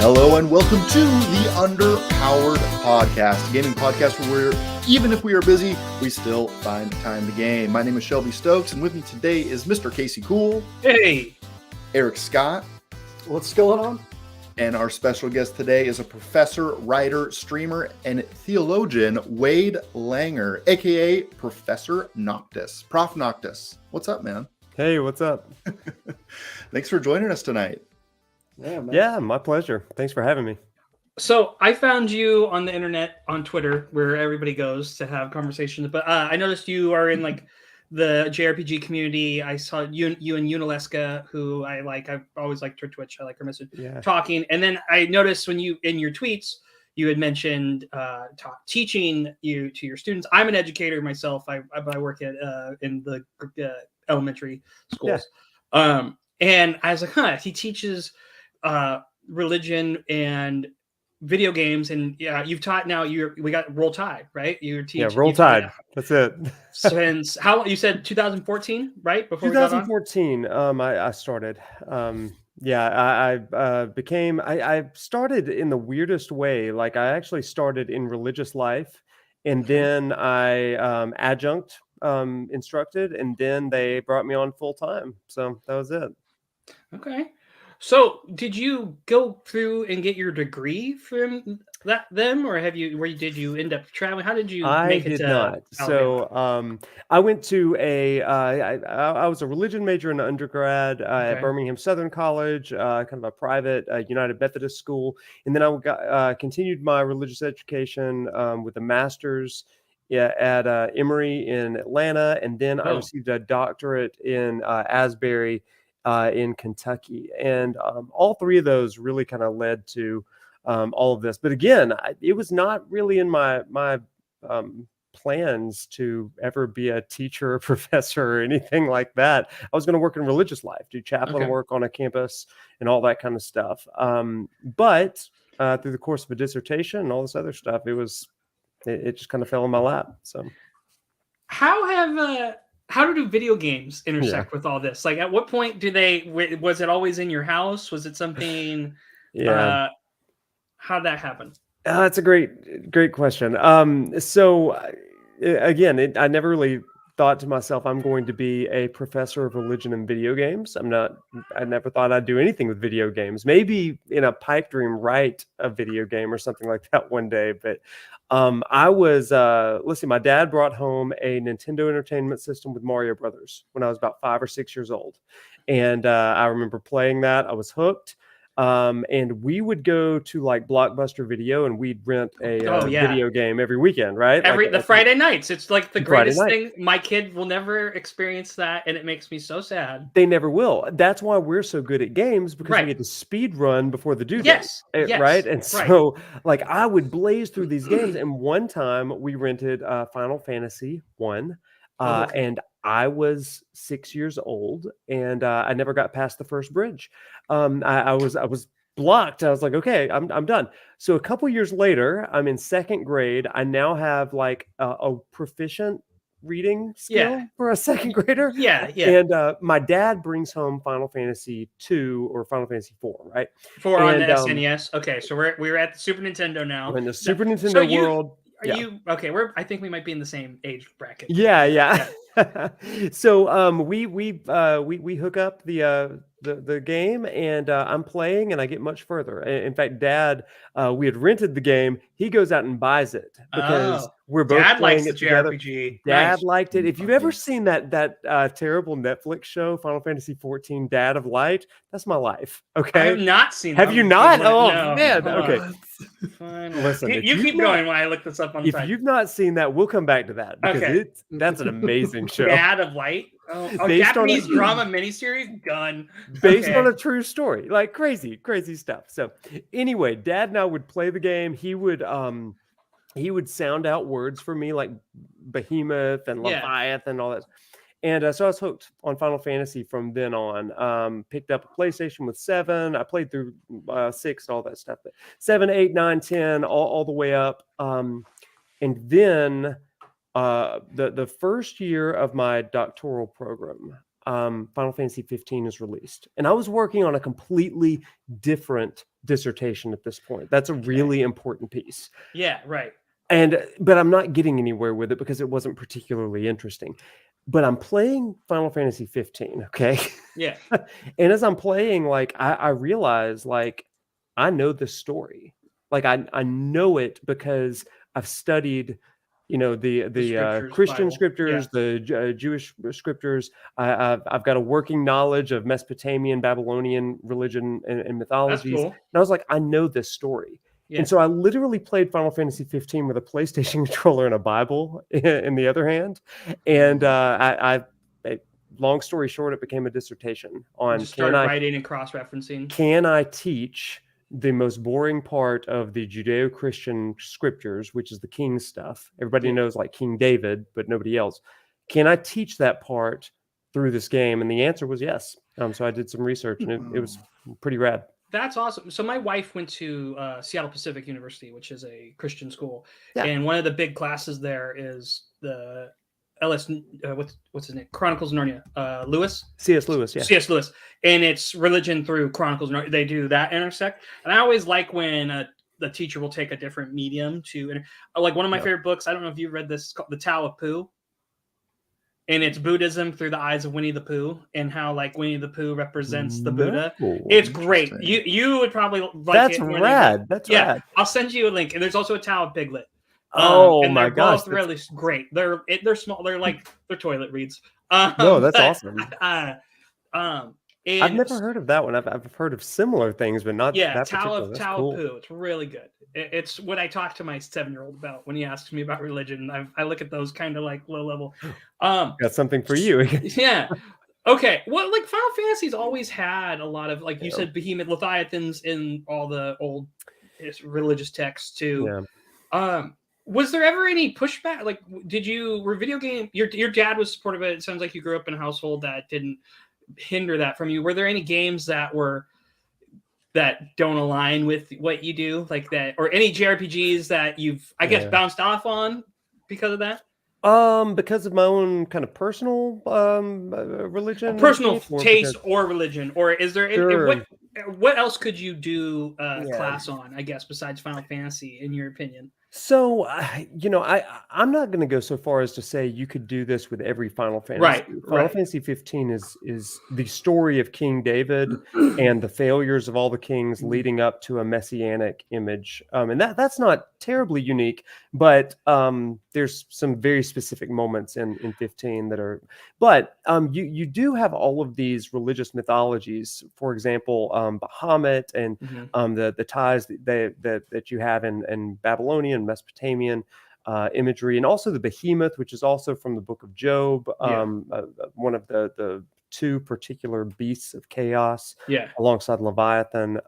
Hello and welcome to the Underpowered Podcast, a gaming podcast where even if we are busy, we still find time to game. My name is Shelby Stokes, and with me today is Mr. Casey Cool. Hey! Eric Scott. What's going on? And our special guest today is a professor, writer, streamer, and theologian, Wade Langer, aka Professor Noctis. Prof Noctis. What's up, man? Hey, what's up? Thanks for joining us tonight. Yeah, my pleasure. Thanks for having me. So I found you on the internet, on Twitter, where everybody goes to have conversations. But I noticed you are in like the JRPG community. I saw you and Unileska, who I like. I've always liked her Twitch. I like her message talking. And then I noticed when you in your tweets you had mentioned teaching you to your students. I'm an educator myself. I work at in the elementary schools. Yeah. And I was like, he teaches religion and video games, and you've taught now. We got Roll Tide, right? You're teaching. Yeah, Roll Tide. That's it. Since how you said 2014, right? Before 2014, I started. I started in the weirdest way. Like I actually started in religious life, and then I adjunct instructed, and then they brought me on full time. So that was it. Okay. So, did you go through and get your degree from them, or did you end up traveling? How did you make it to not. Alabama? So, I went to I was a religion major in undergrad at Birmingham Southern College, kind of a private United Methodist school, and then I continued my religious education with a master's at Emory in Atlanta, and then I received a doctorate in Asbury. In Kentucky, and all three of those really kind of led to all of this. But again, it was not really in my plans to ever be a teacher or professor or anything like that. I was going to work in religious life, do chaplain work on a campus and all that kind of stuff. But through the course of a dissertation and all this other stuff, it just kind of fell in my lap. So how do video games intersect with all this? Like, at what point was it always in your house? Was it something? Yeah. How'd that happen? That's a great question. So again, I never really thought to myself, I'm going to be a professor of religion and video games. I never thought I'd do anything with video games. Maybe in a pipe dream, write a video game or something like that one day. But I was, my dad brought home a Nintendo Entertainment System with Mario Brothers when I was about 5 or 6 years old. And I remember playing that. I was hooked. And we would go to like Blockbuster Video and we'd rent a video game every weekend, right? The Friday nights. It's like the greatest thing. My kid will never experience that, and it makes me so sad. They never will. That's why we're so good at games, because we get to speed run before the due date. Yes. Right? And so like I would blaze through these games, and one time we rented Final Fantasy 1 and I was 6 years old, and I never got past the first bridge. I was blocked. I was like, okay, I'm done. So a couple years later, I'm in second grade. I now have like a proficient reading skill for a second grader. Yeah. And my dad brings home Final Fantasy 2 or Final Fantasy 4, right? 4 on the SNES. Okay, so we're at the Super Nintendo now. We're in the Super Nintendo world. Are you okay? I think we might be in the same age bracket. Yeah. So we hook up the game, and I'm playing, and I get much further. In fact, Dad, we had rented the game. He goes out and buys it because we're both Dad playing likes it the together. JRPG. Dad liked it. If you've ever seen that terrible Netflix show, Final Fantasy 14, Dad of Light, that's my life. Okay, I have not seen. Have you not? Oh no. man. Okay. Fine. Listen, you keep going while I look this up on the side. If you've not seen that, we'll come back to that, because that's an amazing show. Dad of Light. Japanese drama miniseries done. Based on a true story. Like crazy stuff. So anyway, Dad and I would play the game. He would sound out words for me like Behemoth and Leviathan and all that. And so I was hooked on Final Fantasy from then on. Picked up a PlayStation with 7. I played through 6 and all that stuff. But 7, 8, 9, 10, all the way up. And then the first year of my doctoral program, Final Fantasy 15 is released. And I was working on a completely different dissertation at this point. That's a really important piece. Yeah, right. But I'm not getting anywhere with it because it wasn't particularly interesting. But I'm playing Final Fantasy 15, okay? Yeah. And as I'm playing, like I realize like I know the story. Like I know it because I've studied, you know, the scriptures, Christian Bible. scriptures, the Jewish scriptures. I've got a working knowledge of Mesopotamian, Babylonian religion and mythologies. cool. And I was like, I know this story. Yeah. And so I literally played Final Fantasy 15 with a PlayStation controller and a Bible in the other hand. And long story short, it became a dissertation on just started writing and cross-referencing. Can I teach the most boring part of the Judeo-Christian scriptures, which is the king stuff? Everybody knows like King David, but nobody else. Can I teach that part through this game? And the answer was yes. So I did some research, and it was pretty rad. That's awesome. So my wife went to Seattle Pacific University, which is a Christian school, Yeah. and one of the big classes there is the what's his name? Chronicles of Narnia. Lewis. C.S. Lewis, yeah. C.S. Lewis, and it's religion through Chronicles of Narnia. They do that intersect, and I always like when the teacher will take a different medium to. Like one of my favorite books. I don't know if you've read this, called The Tao of Pooh. And it's Buddhism through the eyes of Winnie the Pooh, and how like Winnie the Pooh represents the Buddha. It's great. You would probably like That's it. Rad. That's rad. I'll send you a link. And there's also a Tao of Piglet. Oh and my gosh, both really great. They're small. They're like they're toilet reads. No, that's awesome. I've never heard of that one. I've heard of similar things, but not that particular. Tao of Pooh. It's really good. It's what I talk to my 7-year-old about when he asks me about religion. I look at those kind of like low level. Got something for you. Yeah. Okay. Well, like Final Fantasy's always had a lot of, like you said, behemoth leviathans in all the old religious texts too. Yeah. Was there ever any pushback? Like, were video game? Your dad was supportive of it. It sounds like you grew up in a household that didn't hinder that from you. Were there any games that don't align with what you do, like that, or any JRPGs that you've, I guess, bounced off on because of that? Because of my own kind of personal religion, personal taste, or religion, or is there what else could you do class on? I guess besides Final Fantasy, in your opinion. So, I'm not going to go so far as to say you could do this with every Final Fantasy. Right. Final Fantasy 15 is the story of King David and the failures of all the kings leading up to a messianic image. And that's not terribly unique, but there's some very specific moments in 15 that are. But you do have all of these religious mythologies. For example, Bahamut and the ties that you have in Babylonian, Mesopotamian imagery, and also the behemoth, which is also from the book of Job, one of the two particular beasts of chaos, alongside Leviathan.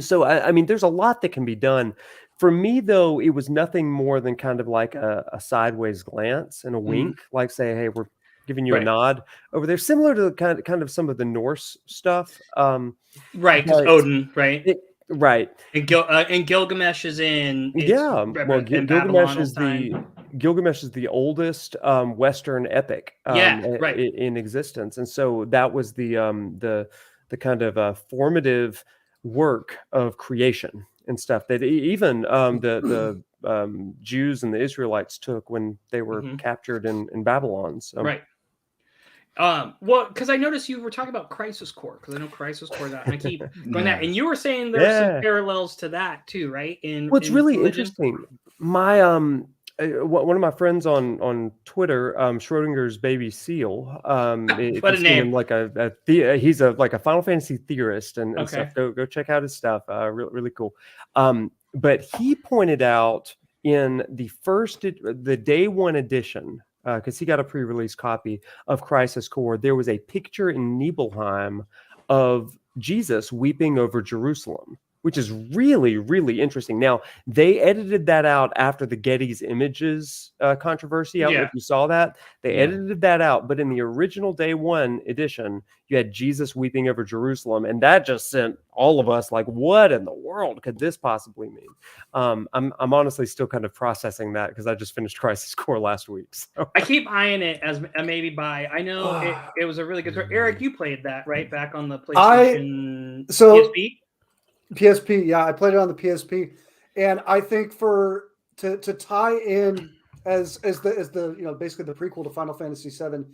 So I mean, there's a lot that can be done. For me, though, it was nothing more than kind of like a sideways glance and a wink, like say, "Hey, we're giving you a nod over there," similar to kind of some of the Norse stuff. Right, because Odin, right? Right, and Gilgamesh is in. Gilgamesh is the oldest Western epic in existence, and so that was the kind of formative work of creation and stuff that even the Jews and the Israelites took when they were captured in Babylon. So. Right. Well, because I noticed you were talking about Crisis Core, because I know Crisis Core that, and I keep going that, and you were saying there's some parallels to that too, right? What's really interesting, my one of my friends on Twitter, Schrodinger's baby seal, what a name! Like he's a Final Fantasy theorist and stuff. Go check out his stuff. Really cool. But he pointed out in the day one edition, because he got a pre-release copy of Crisis Core, there was a picture in Nibelheim of Jesus weeping over Jerusalem, which is really, really interesting. Now, they edited that out after the Getty's Images controversy. I don't know if you saw that. They edited that out, but in the original day one edition, you had Jesus weeping over Jerusalem, and that just sent all of us like, what in the world could this possibly mean? I'm honestly still kind of processing that because I just finished Crisis Core last week. So. I keep eyeing it as a maybe buy. I know it was a really good. Eric, you played that right back on the PlayStation PSP? PSP, yeah, I played it on the PSP, and I think to tie in as the basically the prequel to Final Fantasy VII.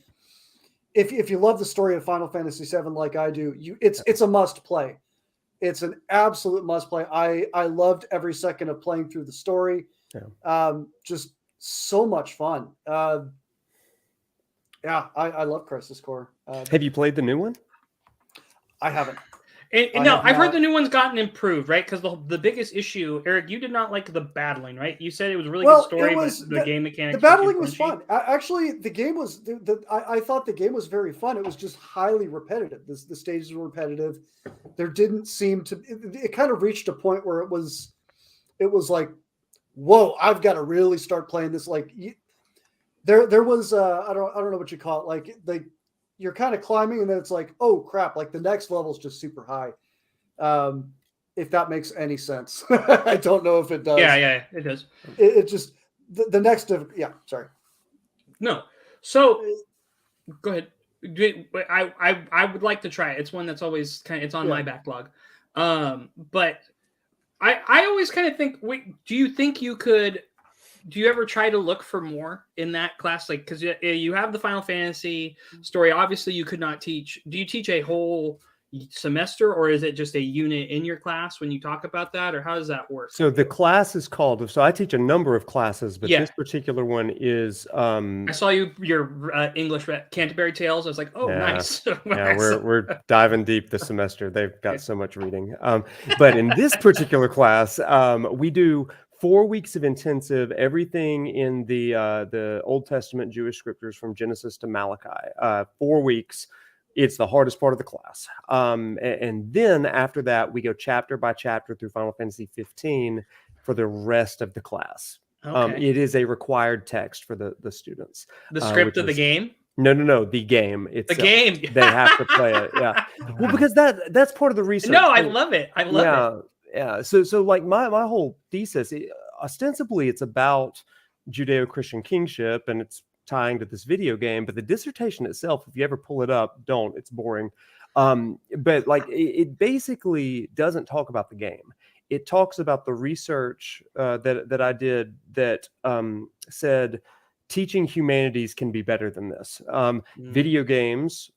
If you love the story of Final Fantasy VII like I do, it's a must play. It's an absolute must play. I loved every second of playing through the story. Yeah. Just so much fun. Yeah, I love Crisis Core. Have you played the new one? I haven't. I've heard the new one's gotten improved, right? Because the biggest issue, Eric, you did not like the battling, right? You said it was a really good story, but the game mechanics. The battling was fun. Actually, the game was. I thought the game was very fun. It was just highly repetitive. The stages were repetitive. There didn't seem to. It kind of reached a point where it was like, whoa! I've got to really start playing this. Like, there was I don't know what you call it. Like you're kind of climbing, and then it's like, oh crap! Like the next level is just super high. If that makes any sense, I don't know if it does. Yeah, it does. It just the next. Yeah, sorry. No, so go ahead. I would like to try it. It's one that's always it's on my backlog. But I always kind of think. Wait, do you think you could? Do you ever try to look for more in that class? Like, because you have the Final Fantasy story. Obviously, you could not teach. Do you teach a whole semester, or is it just a unit in your class when you talk about that, or how does that work? So the class is called. So I teach a number of classes, but this particular one is. I saw your English Canterbury Tales. I was like, oh, nice. Yeah, we're diving deep this semester. They've got so much reading. But in this particular class, we do 4 weeks of intensive, everything in the Old Testament Jewish scriptures from Genesis to Malachi. 4 weeks. It's the hardest part of the class. And then after that, we go chapter by chapter through Final Fantasy 15 for the rest of the class. Okay. It is a required text for the students. The script of the game? No, the game. It's the game. They have to play it. Yeah. Well, because that's part of the research. No, I love it. I love it. Yeah. So like my whole thesis, ostensibly it's about Judeo-Christian kingship, and it's tying to this video game, but the dissertation itself, if you ever pull it up, it's boring. But like it basically doesn't talk about the game. It talks about the research that I did that said teaching humanities can be better than this. Video games.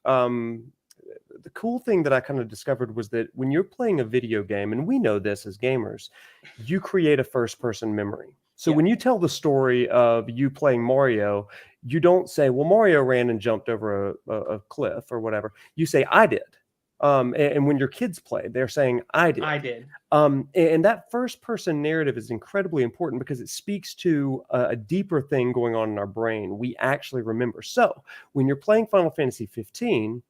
The cool thing that I kind of discovered was that when you're playing a video game, and we know this as gamers, you create a first-person memory. So when you tell the story of you playing Mario, you don't say, well, Mario ran and jumped over a cliff or whatever. You say, I did. And when your kids play, they're saying, I did. I did. And that first-person narrative is incredibly important because it speaks to a deeper thing going on in our brain. We actually remember. So when you're playing Final Fantasy 15,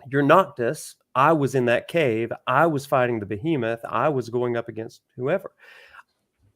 you're Noctis. I was in that cave. I was fighting the behemoth. I was going up against whoever.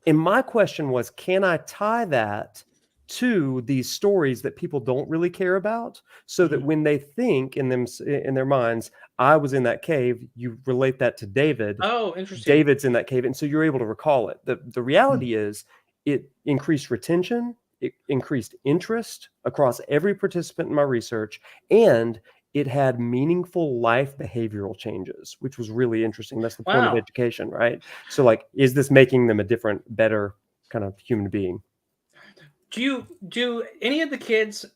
And my question was, can I tie that to these stories that people don't really care about, so that when they think in their minds, I was in that cave, you relate that to David. Oh, interesting. David's in that cave, and so you're able to recall it. The reality is it increased retention, it increased interest across every participant in my research, and it had meaningful life behavioral changes, which was really interesting. That's the point of education, right? So like, is this making them a different, better kind of human being? Do any of the kids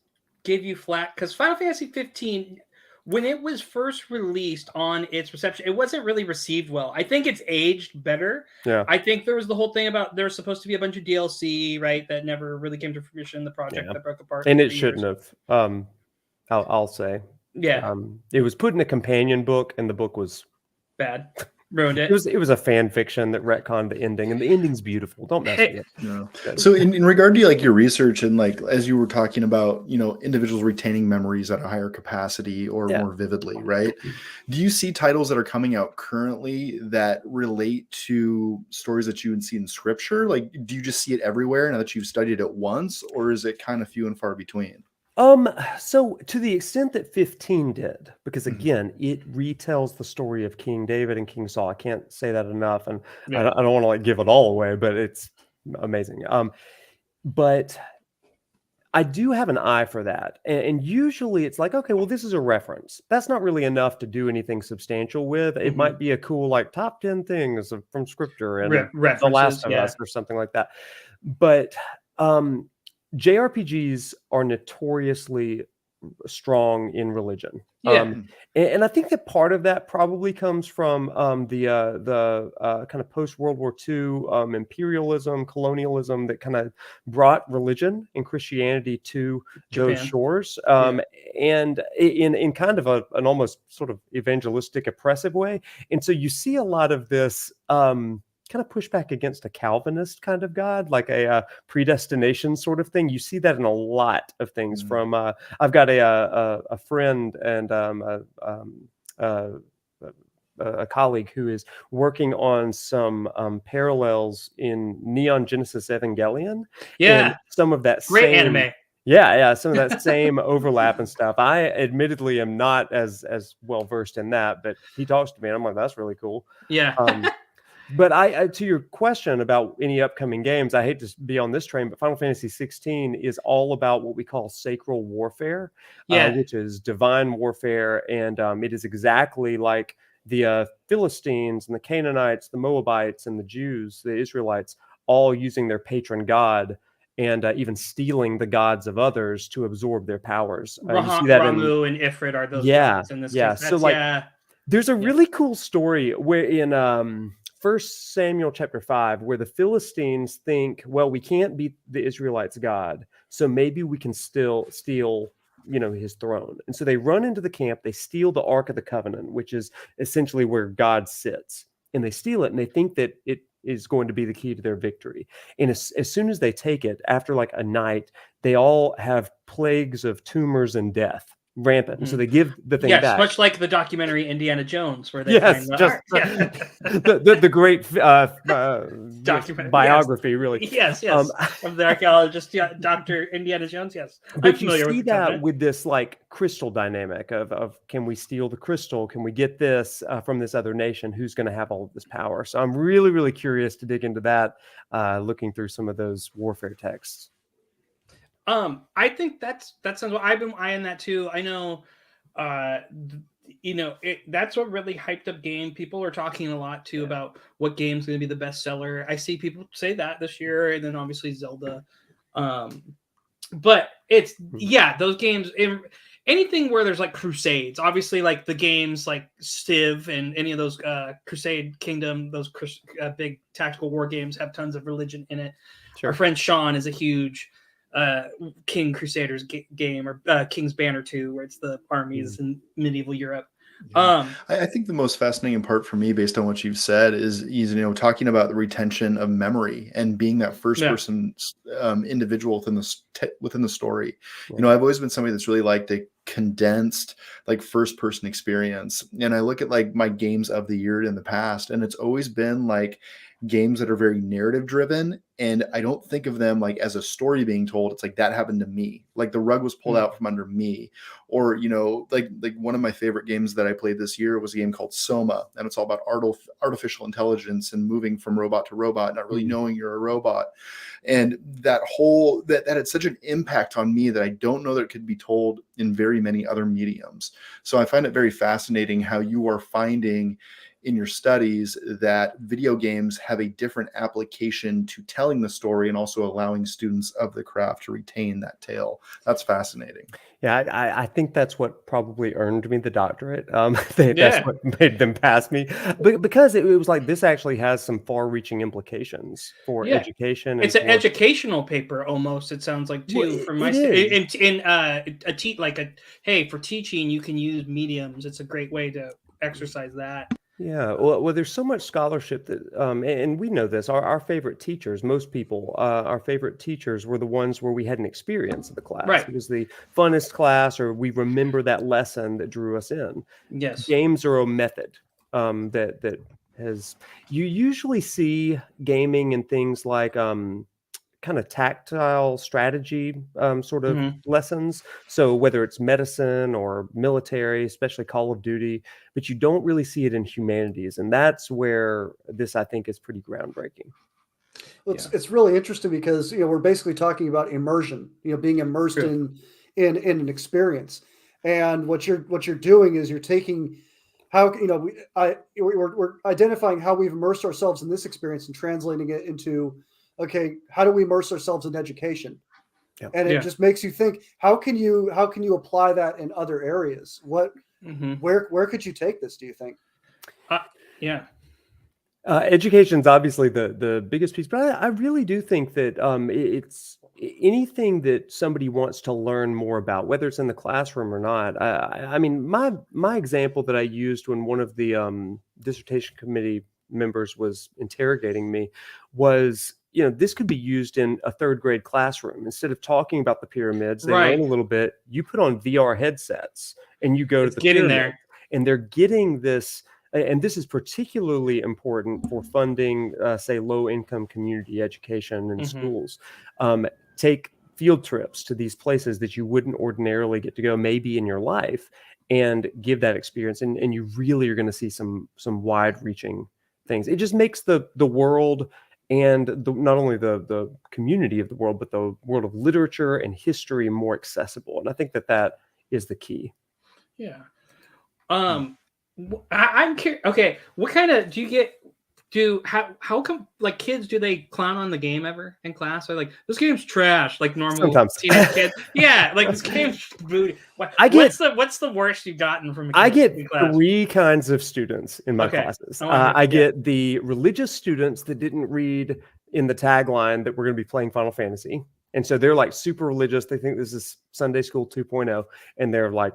give you flack? Because Final Fantasy 15, when it was first released on its reception, it wasn't really received well. I think it's aged better. Yeah. I think there was the whole thing about there's supposed to be a bunch of DLC, right? That never really came to fruition. The project that broke apart. And it shouldn't have. I'll say. Yeah. It was put in a companion book, and the book was bad. Ruined it. It was a fan fiction that retconned the ending, and the ending's beautiful. Don't mess with it. No. So in regard to like your research, and like as you were talking about, individuals retaining memories at a higher capacity or more vividly, right? Do you see titles that are coming out currently that relate to stories that you would see in scripture? Like, do you just see it everywhere now that you've studied it once, or is it kind of few and far between? So to the extent that 15 did, because again, it retells the story of King David and King Saul. I can't say that enough, and I don't want to like give it all away, but it's amazing. But I do have an eye for that. And usually it's like, okay, well, this is a reference. That's not really enough to do anything substantial with. It might be a cool, like, top 10 things from scripture and The Last of Us or something like that. But JRPGs are notoriously strong in religion. And I think that part of that probably comes from the kind of post World War II imperialism, colonialism that kind of brought religion and Christianity to Japan. those shores, and in kind of an almost sort of evangelistic, oppressive way. And so you see a lot of this kind of pushback against a Calvinist kind of God, like a predestination sort of thing. You see that in a lot of things. From I've got a friend and a colleague who is working on some parallels in Neon Genesis Evangelion. And some of that great same anime. Yeah, some of that same overlap and stuff. I admittedly am not as well versed in that, but he talks to me and I'm like, that's really cool. But I to your question about any upcoming games, I hate to be on this train, but Final Fantasy 16 is all about what we call sacral warfare, which is divine warfare. And it is exactly like the Philistines and the Canaanites, the Moabites and the Jews, the Israelites, all using their patron god and even stealing the gods of others to absorb their powers. You see that Ramu and Ifrit are those gods in this case. So like there's a really cool story where in 1 Samuel chapter 5, where the Philistines think, well, we can't beat the Israelites' God, so maybe we can still steal, his throne. And so they run into the camp, they steal the Ark of the Covenant, which is essentially where God sits. And they steal it, and they think that it is going to be the key to their victory. And as soon as they take it, after like a night, they all have plagues of tumors and death rampant. And so they give the thing back. Much like the documentary Indiana Jones, where they find the great documentary biography, really. Of the archaeologist, Dr. Indiana Jones. But I'm familiar you see with that with this like crystal dynamic of can we steal the crystal? Can we get this from this other nation? Who's going to have all of this power? So I'm really, really curious to dig into that, looking through some of those warfare texts. I think that sounds. I've been eyeing that too. I know, that's what really hyped up game. People are talking a lot too about what game's going to be the bestseller. I see people say that this year, and then obviously Zelda. But it's those games. Anything where there's like crusades, obviously like the games like Civ and any of those Crusade Kingdom, those big tactical war games have tons of religion in it. Our friend Sean is a huge King Crusaders game, or King's Banner 2, where it's the armies in medieval Europe. I think the most fascinating part for me, based on what you've said, is talking about the retention of memory and being that first person individual within the story. I've always been somebody that's really liked a condensed like first person experience, and I look at like my games of the year in the past, and it's always been like games that are very narrative driven, and I don't think of them like as a story being told. It's like that happened to me, like the rug was pulled out from under me. Or like one of my favorite games that I played this year was a game called Soma, and it's all about artificial intelligence and moving from robot to robot, not really knowing you're a robot. And that had such an impact on me that I don't know that it could be told in very many other mediums. So I find it very fascinating how you are finding in your studies that video games have a different application to telling the story and also allowing students of the craft to retain that tale. That's fascinating. Yeah, I think that's what probably earned me the doctorate. That's what made them pass me. Because it was like, this actually has some far-reaching implications for education. It's an educational paper almost, it sounds like, too. From my for teaching, you can use mediums. It's a great way to exercise that. Yeah, well, there's so much scholarship that, and we know this, our favorite teachers, most people, our favorite teachers were the ones where we had an experience of the class. Right. It was the funnest class, or we remember that lesson that drew us in. Yes. Games are a method that has, you usually see gaming and things like kind of tactile strategy sort of lessons. So whether it's medicine or military, especially Call of Duty, but you don't really see it in humanities. And that's where this, I think, is pretty groundbreaking. It's really interesting because we're basically talking about immersion, being immersed in an experience, and what you're doing is you're taking how we're identifying how we've immersed ourselves in this experience and translating it into, okay, how do we immerse ourselves in education? Yeah. And it just makes you think, how can you apply that in other areas? Where could you take this, do you think? Education's obviously the biggest piece, but I really do think that it's anything that somebody wants to learn more about, whether it's in the classroom or not. I mean, my example that I used when one of the dissertation committee members was interrogating me was, this could be used in a third grade classroom. Instead of talking about the pyramids, they learn a little bit. You put on VR headsets and you go to the pyramid, and they're getting this. And this is particularly important for funding, say, low-income community education in schools. Take field trips to these places that you wouldn't ordinarily get to go, maybe in your life, and give that experience. And you really are going to see some wide-reaching things. It just makes the world and not only the community of the world, but the world of literature and history more accessible. And I think that is the key. Yeah. I'm curious. Okay, what kind of do you get? How come like kids, do they clown on the game ever in class? Or like, this game's trash, like normal Sometimes. teenage kids? Yeah, like this game's booty. What's the worst you've gotten from a kid I get in class? 3 kinds of students in my classes. I get the religious students that didn't read in the tagline that we're going to be playing Final Fantasy, and so they're like super religious. They think this is Sunday School 2.0, and they're like,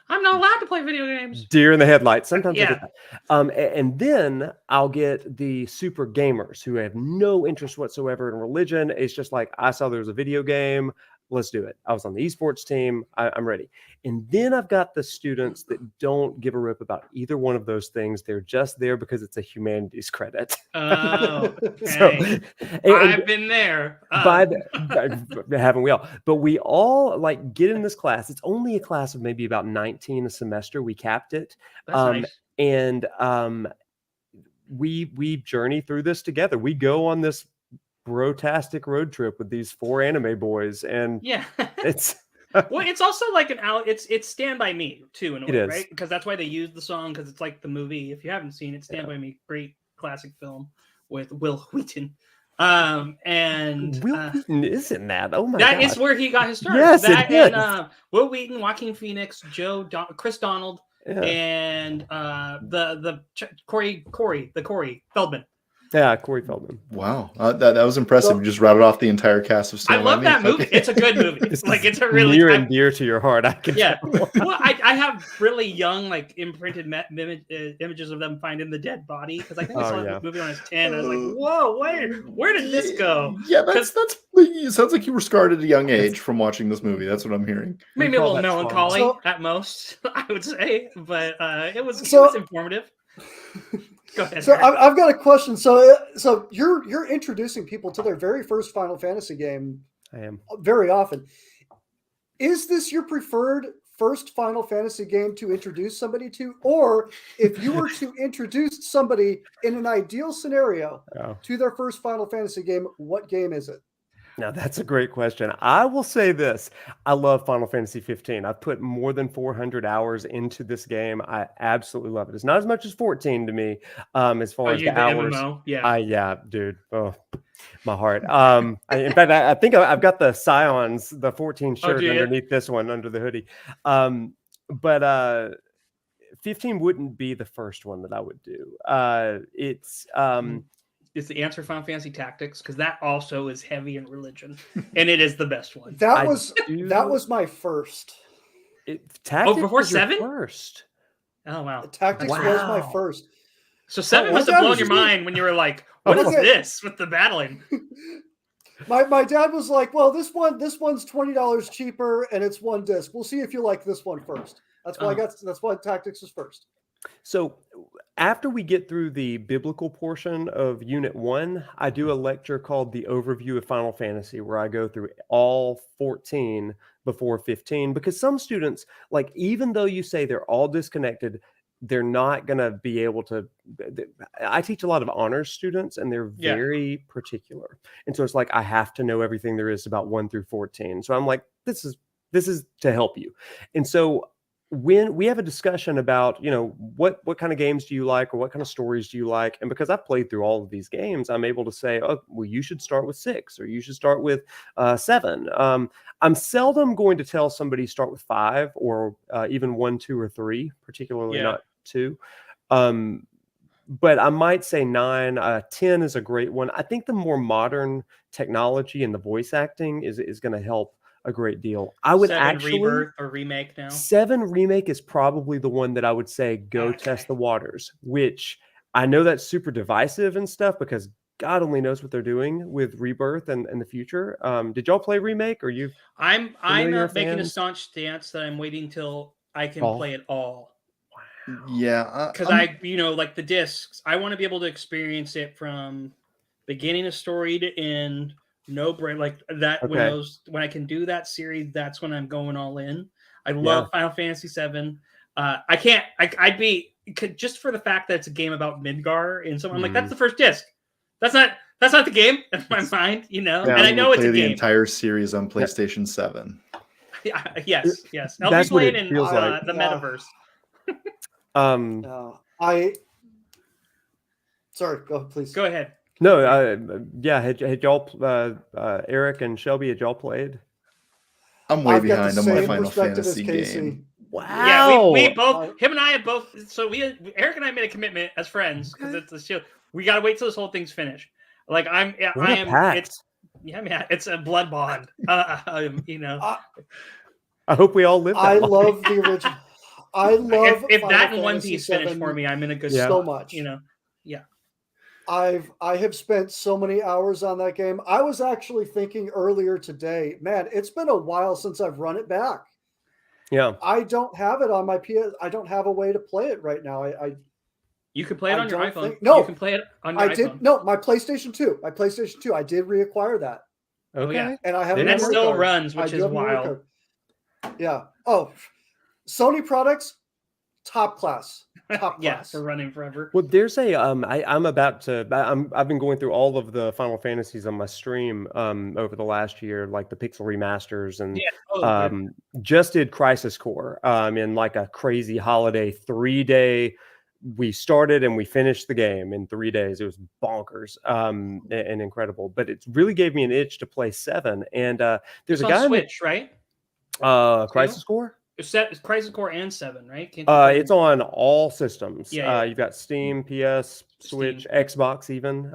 I'm not allowed to play video games. Deer in the headlights. Sometimes I get that. And then I'll get the super gamers who have no interest whatsoever in religion. It's just like, I saw there was a video game. Let's do it. I was on the esports team. I'm ready. And then I've got the students that don't give a rip about either one of those things. They're just there because it's a humanities credit. Oh, okay. So, I've been there. Haven't we all? But we all like get in this class. It's only a class of maybe about 19 a semester. We capped it. That's nice. And we journey through this together. We go on this brotastic road trip with these 4 anime boys, and it's well, it's also like it's Stand By Me too, in a way, is. right? Because that's why they use the song, because it's like the movie. If you haven't seen it, Stand By Me, great classic film with Will Wheaton. And Will Wheaton is in that. Oh my god, that is where he got his start. Yes, that it is. And Will Wheaton, Joaquin Phoenix, Chris Donald, and the Corey Feldman. Yeah, Corey Feldman. Wow, that was impressive. You just rattled off the entire cast of Stand I love that movie. It's a good movie. Like, it's a really near and dear to your heart. I can tell. Well, I have really young, like, imprinted images of them finding the dead body, because I think I saw this movie when I was 10. I was like, whoa, where did this go? Yeah, that's it sounds like you were scarred at a young age from watching this movie. That's what I'm hearing. Maybe a little melancholy at most, I would say, but it was informative. Go ahead. So I've got a question. So you're introducing people to their very first Final Fantasy game. I am very often. Is this your preferred first Final Fantasy game to introduce somebody to, or if you were to introduce somebody in an ideal scenario to their first Final Fantasy game, what game is it? Now, that's a great question. I will say this. I love Final Fantasy 15. I've put more than 400 hours into this game. I absolutely love it. It's not as much as 14 to me, as far as the hours. MMO? Yeah, dude. Oh, my heart. In fact, I think I've got the Scions, the 14 shirt underneath this one, under the hoodie. But 15 wouldn't be the first one that I would do. Is the answer Final Fantasy Tactics? Because that also is heavy in religion, and it is the best one. That was my first. Tactics before was your 7? First. Oh wow! Tactics was my first. So 7 must have blown your mind when you were like, "What is this with the battling?" My dad was like, "Well, this one's $20 cheaper, and it's 1 disc. We'll see if you like this one first." That's why that's why Tactics was first. So after we get through the biblical portion of Unit 1, I do a lecture called The Overview of Final Fantasy, where I go through all 14 before 15, because some students, like, even though you say they're all disconnected, they're not going to be able to. I teach a lot of honors students, and they're very particular. And so it's like, I have to know everything there is about 1 through 14. So I'm like, this is to help you. And so when we have a discussion about, what kind of games do you like, or what kind of stories do you like? And because I've played through all of these games, I'm able to say, oh, well, you should start with 6, or you should start with 7. I'm seldom going to tell somebody start with 5, or even 1, 2, or 3, particularly not 2. But I might say 9. 10 is a great one. I think the more modern technology and the voice acting is going to help a great deal. I would 7 actually Rebirth or remake now. 7 remake is probably the one that I would say go test the waters, which I know that's super divisive and stuff, because God only knows what they're doing with Rebirth and the future. Did y'all play remake? Or you? I'm making a staunch stance that I'm waiting till I can play it all. Yeah, because like the discs, I want to be able to experience it from beginning of story to end. No break, like that. Okay. When I can do that series, that's when I'm going all in. I love Final Fantasy VII. I'd be just for the fact that it's a game about Midgar, and so I'm like, that's the first disc. That's not the game in my mind, and I know it's a the game. entire series on PlayStation 7. Yeah, yes. I'll That's be playing what it in feels like. the metaverse. Sorry, go please. Go ahead. No, had y'all, Eric and Shelby, had y'all played? I'm way I've got behind the on my same Final perspective as Fantasy Casey. game. Wow. Yeah, we both, him and I have both. So Eric and I made a commitment as friends, because it's the show. We got to wait till this whole thing's finished. Like I am. Pact. It's a blood bond. I hope we all live. I love the original. I love if Final that and One Fantasy Piece VII finished for me, I'm in a good so spot. much. Yeah. I have spent so many hours on that game. I was actually thinking earlier today, man, it's been a while since I've run it back. Yeah. I don't have it on my PS. I don't have a way to play it right now. You can play it on your iPhone. No, you can play it on your iPhone. did. No, my PlayStation 2. I did reacquire that. Okay. Yeah. And I have and a it still card. runs, which is wild. Yeah. Oh, Sony products, top class. Top Yeah, class. for running forever. Well, there's a I've been going through all of the Final Fantasies on my stream over the last year, like the Pixel remasters, and just did Crisis Core in like a crazy holiday 3-day. We started and we finished the game in 3 days. It was bonkers and incredible, but it really gave me an itch to play 7. And there's a guy on Switch, right? Crisis Core. It's Crisis Core and 7, right? It's on all systems. Yeah. You've got Steam, PS, Switch, Xbox, even,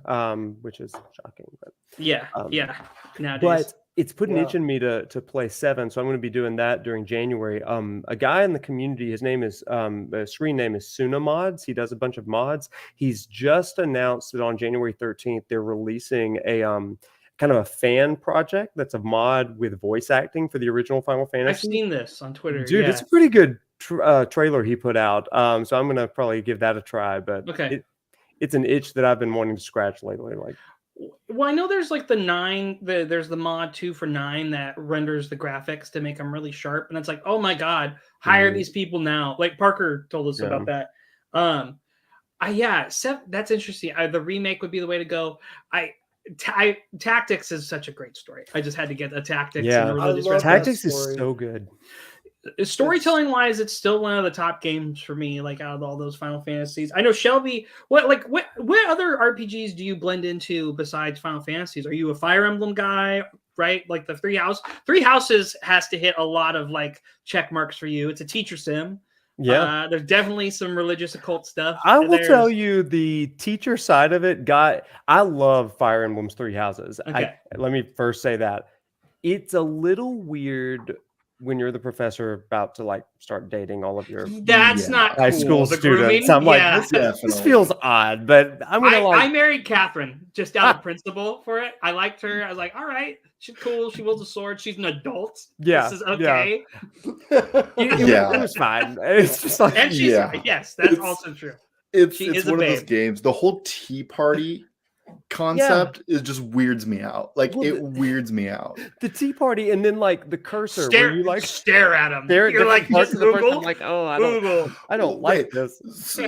which is shocking. But Nowadays. But it's put an itch in me to play 7, so I'm going to be doing that during January. A guy in the community, his name is the screen name is Suna Mods. He does a bunch of mods. He's just announced that on January 13th they're releasing a kind of a fan project that's a mod with voice acting for the original Final Fantasy. I've seen this on Twitter. Dude, it's a pretty good trailer he put out. So I'm going to probably give that a try. But it's an itch that I've been wanting to scratch lately. Like, well, I know there's like there's the mod 2 for 9 that renders the graphics to make them really sharp. And it's like, oh my God, hire these people now. Like Parker told us about that. That's interesting. The remake would be the way to go. Tactics is such a great story. I just had to get a Tactics. Yeah, Tactics is so good. Storytelling wise, it's still one of the top games for me. Like out of all those Final Fantasies, I know Shelby. What other RPGs do you blend into besides Final Fantasies? Are you a Fire Emblem guy? Right, like the Three Houses has to hit a lot of like check marks for you. It's a teacher sim. Yeah, there's definitely some religious occult stuff. I will tell you the teacher side of it. I love Fire Emblem's Three Houses. Okay. Let me first say that it's a little weird when you're the professor about to like start dating all of your not high school students. I'm like, this feels odd, but I married Catherine just out of principle for it. I liked her. I was like, all right, she's cool. She wields a sword. She's an adult. Yeah, this is okay. It was fine. It's just like, and she's yes, that's also true. It's one of those games. The whole tea party concept is just weirds me out. Like Well, it weirds me out. The Tea Party, and then like the cursor, where you like stare at them. stare at You're like, different parts just of the person. Google. I'm like, oh, Google. I don't Okay, like this.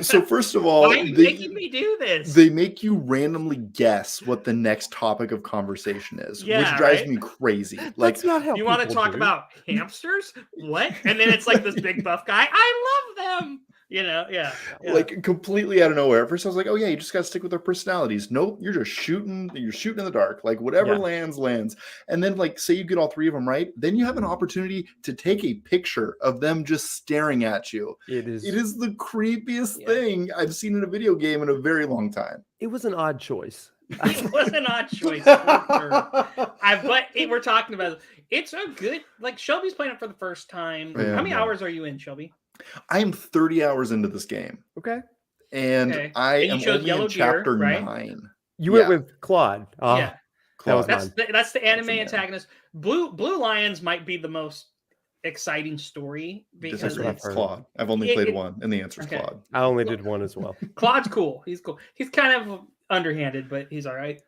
So first of all, Why are you making me do this? they make you randomly guess what the next topic of conversation is, Yeah, which drives right? me crazy. Like, That's not how You want to people talk do. about hamsters? What? And then it's like this big buff guy. I love them. You know, yeah. like completely out of nowhere. At first, I was like, "Oh yeah, you just got to stick with their personalities." Nope, you're just shooting. You're shooting in the dark. Like whatever Yeah. lands. And then, like, say you get all three of them right, then you have an opportunity to take a picture of them just staring at you. It is. It is the creepiest Yeah. thing I've seen in a video game in a very long time. It was an odd choice. It was an odd choice for sure. We're talking about it's a good, like, Shelby's playing it for the first time. Yeah, How many yeah. hours are you in, Shelby? I am 30 hours into this game, Okay. and Okay. I And you am chose only Yellow in Deer, chapter right? 9. You Yeah. went with Claude. Oh, Yeah. that was Claude. mine. That's the anime Awesome, yeah. antagonist. Blue Lions might be the most exciting story because That's what I've Disagree. It's heard. Claude. I've only It- played it- one, and the answer is okay. Claude. I only did one as well. Claude's cool. He's cool. He's kind of underhanded, but he's all right.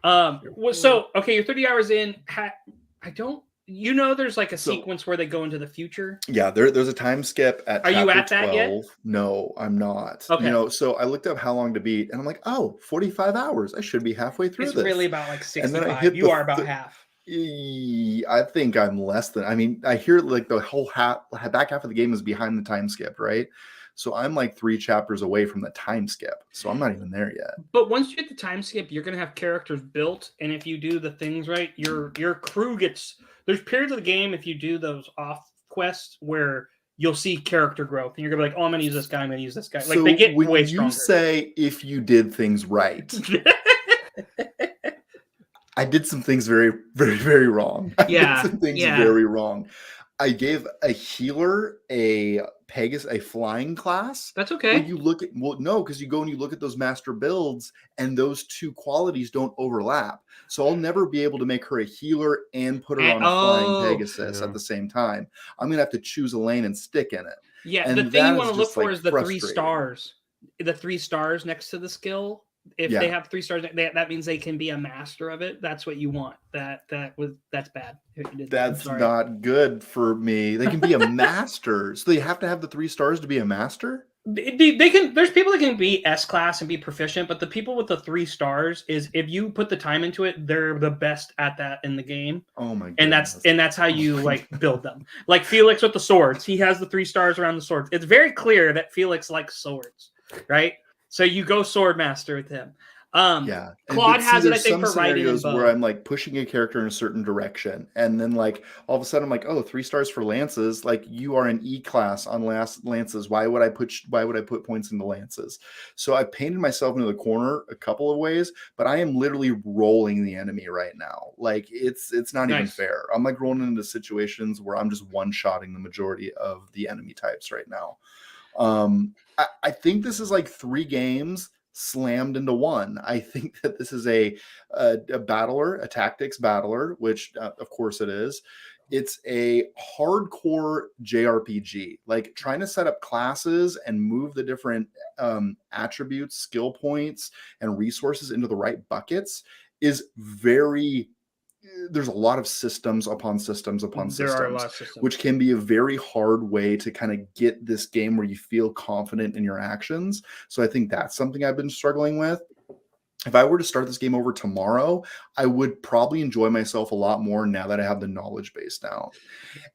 So okay, you're 30 hours in. I don't. You know, there's like a So- sequence where they go into the future. Yeah, there's a time skip at Are you chapter at that yet? 12. No, I'm not. Okay. You know, so I looked up how long to beat, and I'm like, oh, 45 hours. I should be halfway through It's this. really about like And then I 65. hit You the are about th- half. I think I'm less than. I mean, I hear like the whole back half of the game is behind the time skip, right? So I'm like 3 chapters away from the time skip. So I'm not even there yet. But once you get the time skip, you're gonna have characters built, and if you do the things right, your crew gets. There's periods of the game if you do those off quests where you'll see character growth, and you're gonna be like, "Oh, I'm gonna use this guy. I'm gonna use this guy." Like So they get when way you stronger. say if you did things right, I did some things very, very, very wrong. I Yeah, did some things yeah. very wrong. I gave a healer a Pegasus, a flying class. That's When okay. you look at, well, no, because you go and you look at those master builds, and those two qualities don't overlap. So I'll never be able to make her a healer and put her on a flying Pegasus Yeah. at the same time. I'm gonna have to choose a lane and stick in it. Yeah, And the thing that you is want to look just, for like, is the 3 frustrating. stars. The 3 stars next to the skill. If Yeah. they have 3 stars, that means they can be a master of it. That's what you want. That's bad. If you did that. I'm That's sorry. not good for me. They can be a master, so they have to have the 3 stars to be a master. They can. There's people that can be S class and be proficient, but the people with the 3 stars is if you put the time into it, they're the best at that in the game, Oh my god! and that's how you like build them. Like Felix with the swords, he has the 3 stars around the swords. It's very clear that Felix likes swords, right? So you go sword master with him. Yeah, Claude has it, I there's think, some for writing and scenarios where bow. I'm like pushing a character in a certain direction, and then like all of a sudden I'm like, oh, 3 stars for lances. Like you are an E class on lances. Why would I put points into lances? So I painted myself into the corner a couple of ways, but I am literally rolling the enemy right now. Like it's not even Nice. fair. I'm like rolling into situations where I'm just one-shotting the majority of the enemy types right now. I think this is like 3 games slammed into one. I think that this is a battler, a tactics battler, which of course it is. It's a hardcore JRPG, like trying to set up classes and move the different attributes, skill points, and resources into the right buckets is very. There's a lot of systems upon systems upon There systems, are a lot of systems. which can be a very hard way to kind of get this game where you feel confident in your actions. So I think that's something I've been struggling with. If I were to start this game over tomorrow, I would probably enjoy myself a lot more now that I have the knowledge base down.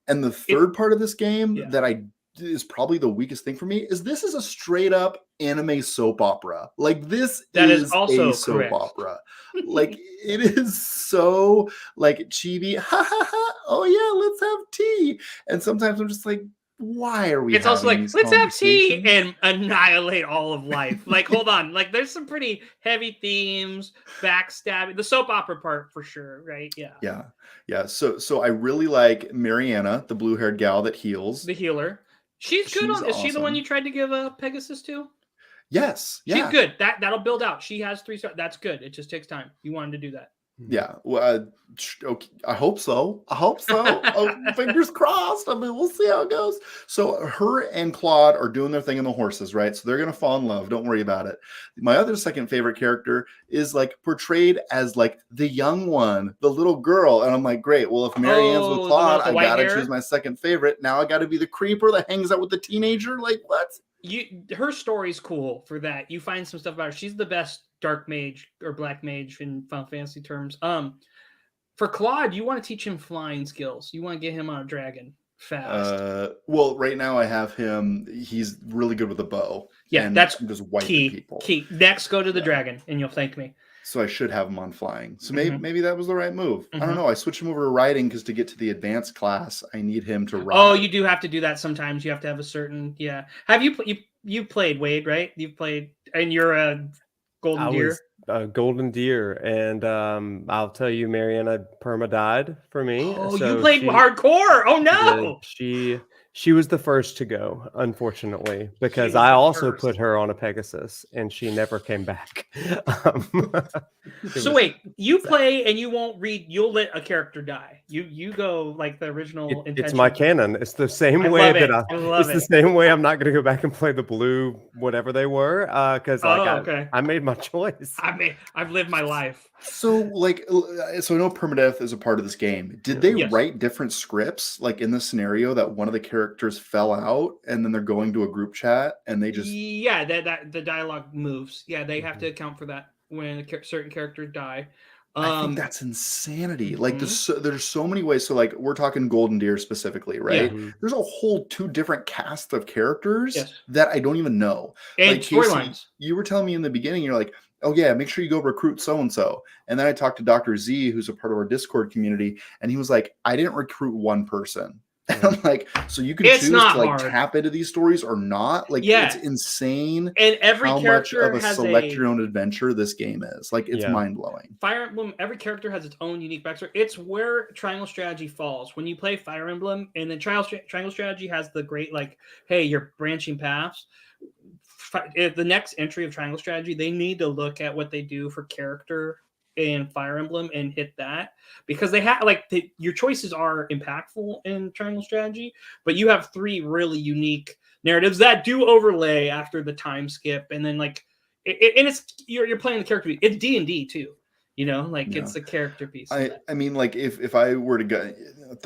And the third part of this game Yeah. that is probably the weakest thing for me is this is a straight up anime soap opera. Like this That is is also a soap correct. opera. Like it is so like chibi. Ha ha ha. Oh yeah, let's have tea. And sometimes I'm just like, why are we? It's also like, having these let's have tea conversations? and annihilate all of life. Like, hold on. Like, there's some pretty heavy themes, backstabbing, the soap opera part for sure, right? Yeah. Yeah. So I really like Mariana, the blue-haired gal that heals. The healer. She's good She's on. Is she the one awesome. you tried to give a Pegasus to? Yes. Yeah. She's good. That'll build out. She has 3 stars. That's good. It just takes time. You wanted to do that. Yeah, well, okay, I hope so. I hope so. Fingers crossed. I mean, we'll see how it goes. So her and Claude are doing their thing in the horses, right? So they're gonna fall in love. Don't worry about it. My other second favorite character is like portrayed as like the young one, the little girl, and I'm like, great. Well, if Marianne's with Oh, the one Claude, with the I white gotta hair? choose my second favorite. Now I gotta be the creeper that hangs out with the teenager. Like what? Her story's cool for that. You find some stuff about her. She's the best dark mage or black mage in Final Fantasy terms. For Claude, you want to teach him flying skills. You want to get him on a dragon fast. Well, right now I have him. He's really good with a bow. Yeah, and that's just wiping key. people. Key. Next, go to the Yeah. dragon, and you'll thank me. So I should have him on flying. So Mhm. maybe that was the right move. I Mhm. don't know. I switched him over to riding because to get to the advanced class, I need him to ride. Oh, you do have to do that sometimes. You have to have a certain Have you played Wade, right? You've played, and you're a golden I deer. was a golden deer, and I'll tell you, Mariana perma died for me. Oh, so you played she hardcore. Oh did. no. She was the first to go, unfortunately, because was I the also first. put her on a Pegasus, and she never came back. It So was- wait, you play and you won't read. You'll let a character die. You go like the original. it's my canon. It's the same I way love it. that I love it's the it. same way I'm not going to go back and play the blue, whatever they were, because like okay. I made my choice. I've lived my life. So so I know permadeath is a part of this game. Did they Yes. write different scripts like in the scenario that one of the characters fell out and then they're going to a group chat and they just that the dialogue moves. Yeah, they have to account for that when certain characters die. I think that's insanity. Like mhm. there's so many ways. So like we're talking Golden Deer specifically, right? Mhm. There's a whole two different cast of characters Yes. that I don't even know. And Like Casey, storylines. you were telling me in the beginning, you're like, oh yeah, make sure you go recruit so and so. And then I talked to Dr. Z, who's a part of our Discord community, and he was like, I didn't recruit one person. And I'm like, so you can It's choose not to like hard. tap into these stories or not. Like Yeah. it's insane And every how much character of a has select your own adventure this game is. Like it's Yeah. mind blowing. Fire Emblem, every character has its own unique backstory. It's where Triangle Strategy falls. When you play Fire Emblem, and then Triangle Strategy has the great, like, hey, you're branching paths. If the next entry of Triangle Strategy, they need to look at what they do for character in Fire Emblem and hit that, because they have your choices are impactful in Triangle Strategy, but you have three really unique narratives that do overlay after the time skip, and then and it's you're playing the character. It's D&D too, it's a character piece. I mean, like if I were to go,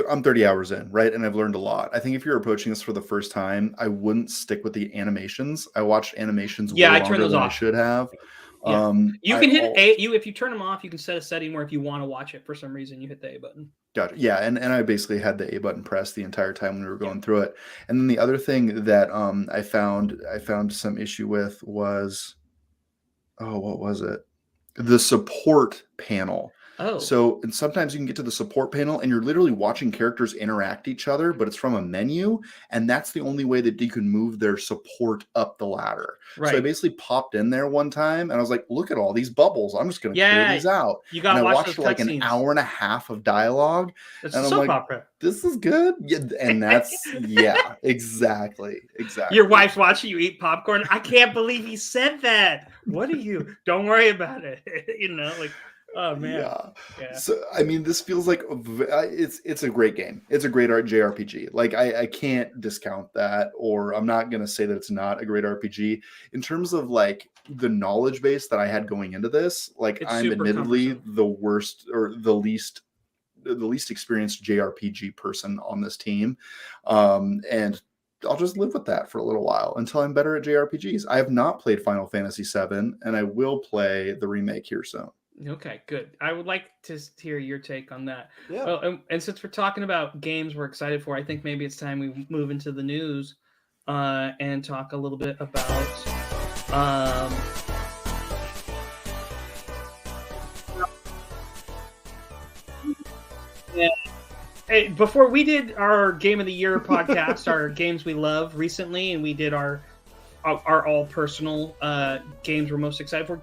I'm 30 hours in, right? And I've learned a lot. I think if you're approaching this for the first time, I wouldn't stick with the animations. I watched animations way I turn longer those than off. I should have. Yeah. You can hit A. If you turn them off, you can set a setting where if you want to watch it for some reason, you hit the A button. Gotcha. Yeah, and I basically had the A button pressed the entire time when we were going through it. And then the other thing that I found some issue with was, what was it? The support panel. Oh, So, and sometimes you can get to the support panel and you're literally watching characters interact each other, but it's from a menu, and that's the only way that you can move their support up the ladder. right. So I basically popped in there one time and I was like, look at all these bubbles. I'm just going to clear these out. You And got I to watch watched those like an cutscenes. hour and a half of dialogue. It's and a I'm soap like, opera. this is good. Yeah, and that's exactly. Your wife's watching you eat popcorn. I can't believe he said that. What are you? Don't worry about it. Oh man. Yeah. So I mean, this feels like it's a great game. It's a great JRPG. Like I can't discount that, or I'm not gonna say that it's not a great RPG. In terms of like the knowledge base that I had going into this, like It's I'm super admittedly cumbersome. the worst or the least experienced JRPG person on this team, and I'll just live with that for a little while until I'm better at JRPGs. I have not played Final Fantasy VII, and I will play the remake here soon. Okay, good. I would like to hear your take on that. Yeah. Well, and since we're talking about games we're excited for, I think maybe it's time we move into the news and talk a little bit about Hey, before we did our Game of the Year podcast, our games we love recently, and we did our all personal games we're most excited for.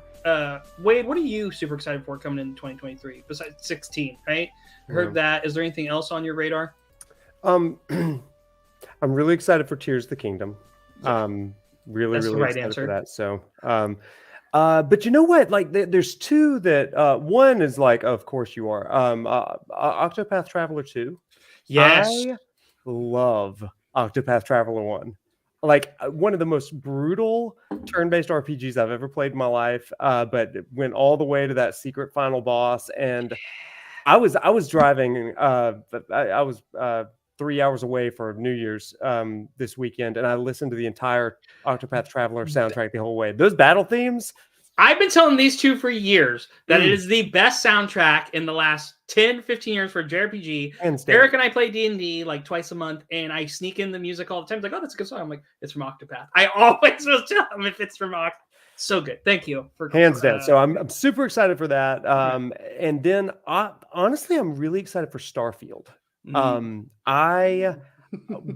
Wade, what are you super excited for coming in 2023 besides 16? Right, heard that. Is there anything else on your radar? I'm really excited for Tears of the Kingdom. That's Really the right excited answer. for that. So But you know what? Like, there's two that one is like, of course you are. Octopath Traveler 2. Yes. I love Octopath Traveler 1. Like one of the most brutal turn-based RPGs I've ever played in my life. But it went all the way to that secret final boss, and I was driving. I was 3 hours away for New Year's this weekend, and I listened to the entire Octopath Traveler soundtrack the whole way. Those battle themes. I've been telling these two for years that it is the best soundtrack in the last 10, 15 years for JRPG. Eric and I play D&D like twice a month, and I sneak in the music all the time. He's like, oh, that's a good song. I'm like, it's from Octopath. I always will tell him if it's from Octopath. So good. Thank you. Hands down. So I'm super excited for that. And then honestly, I'm really excited for Starfield. I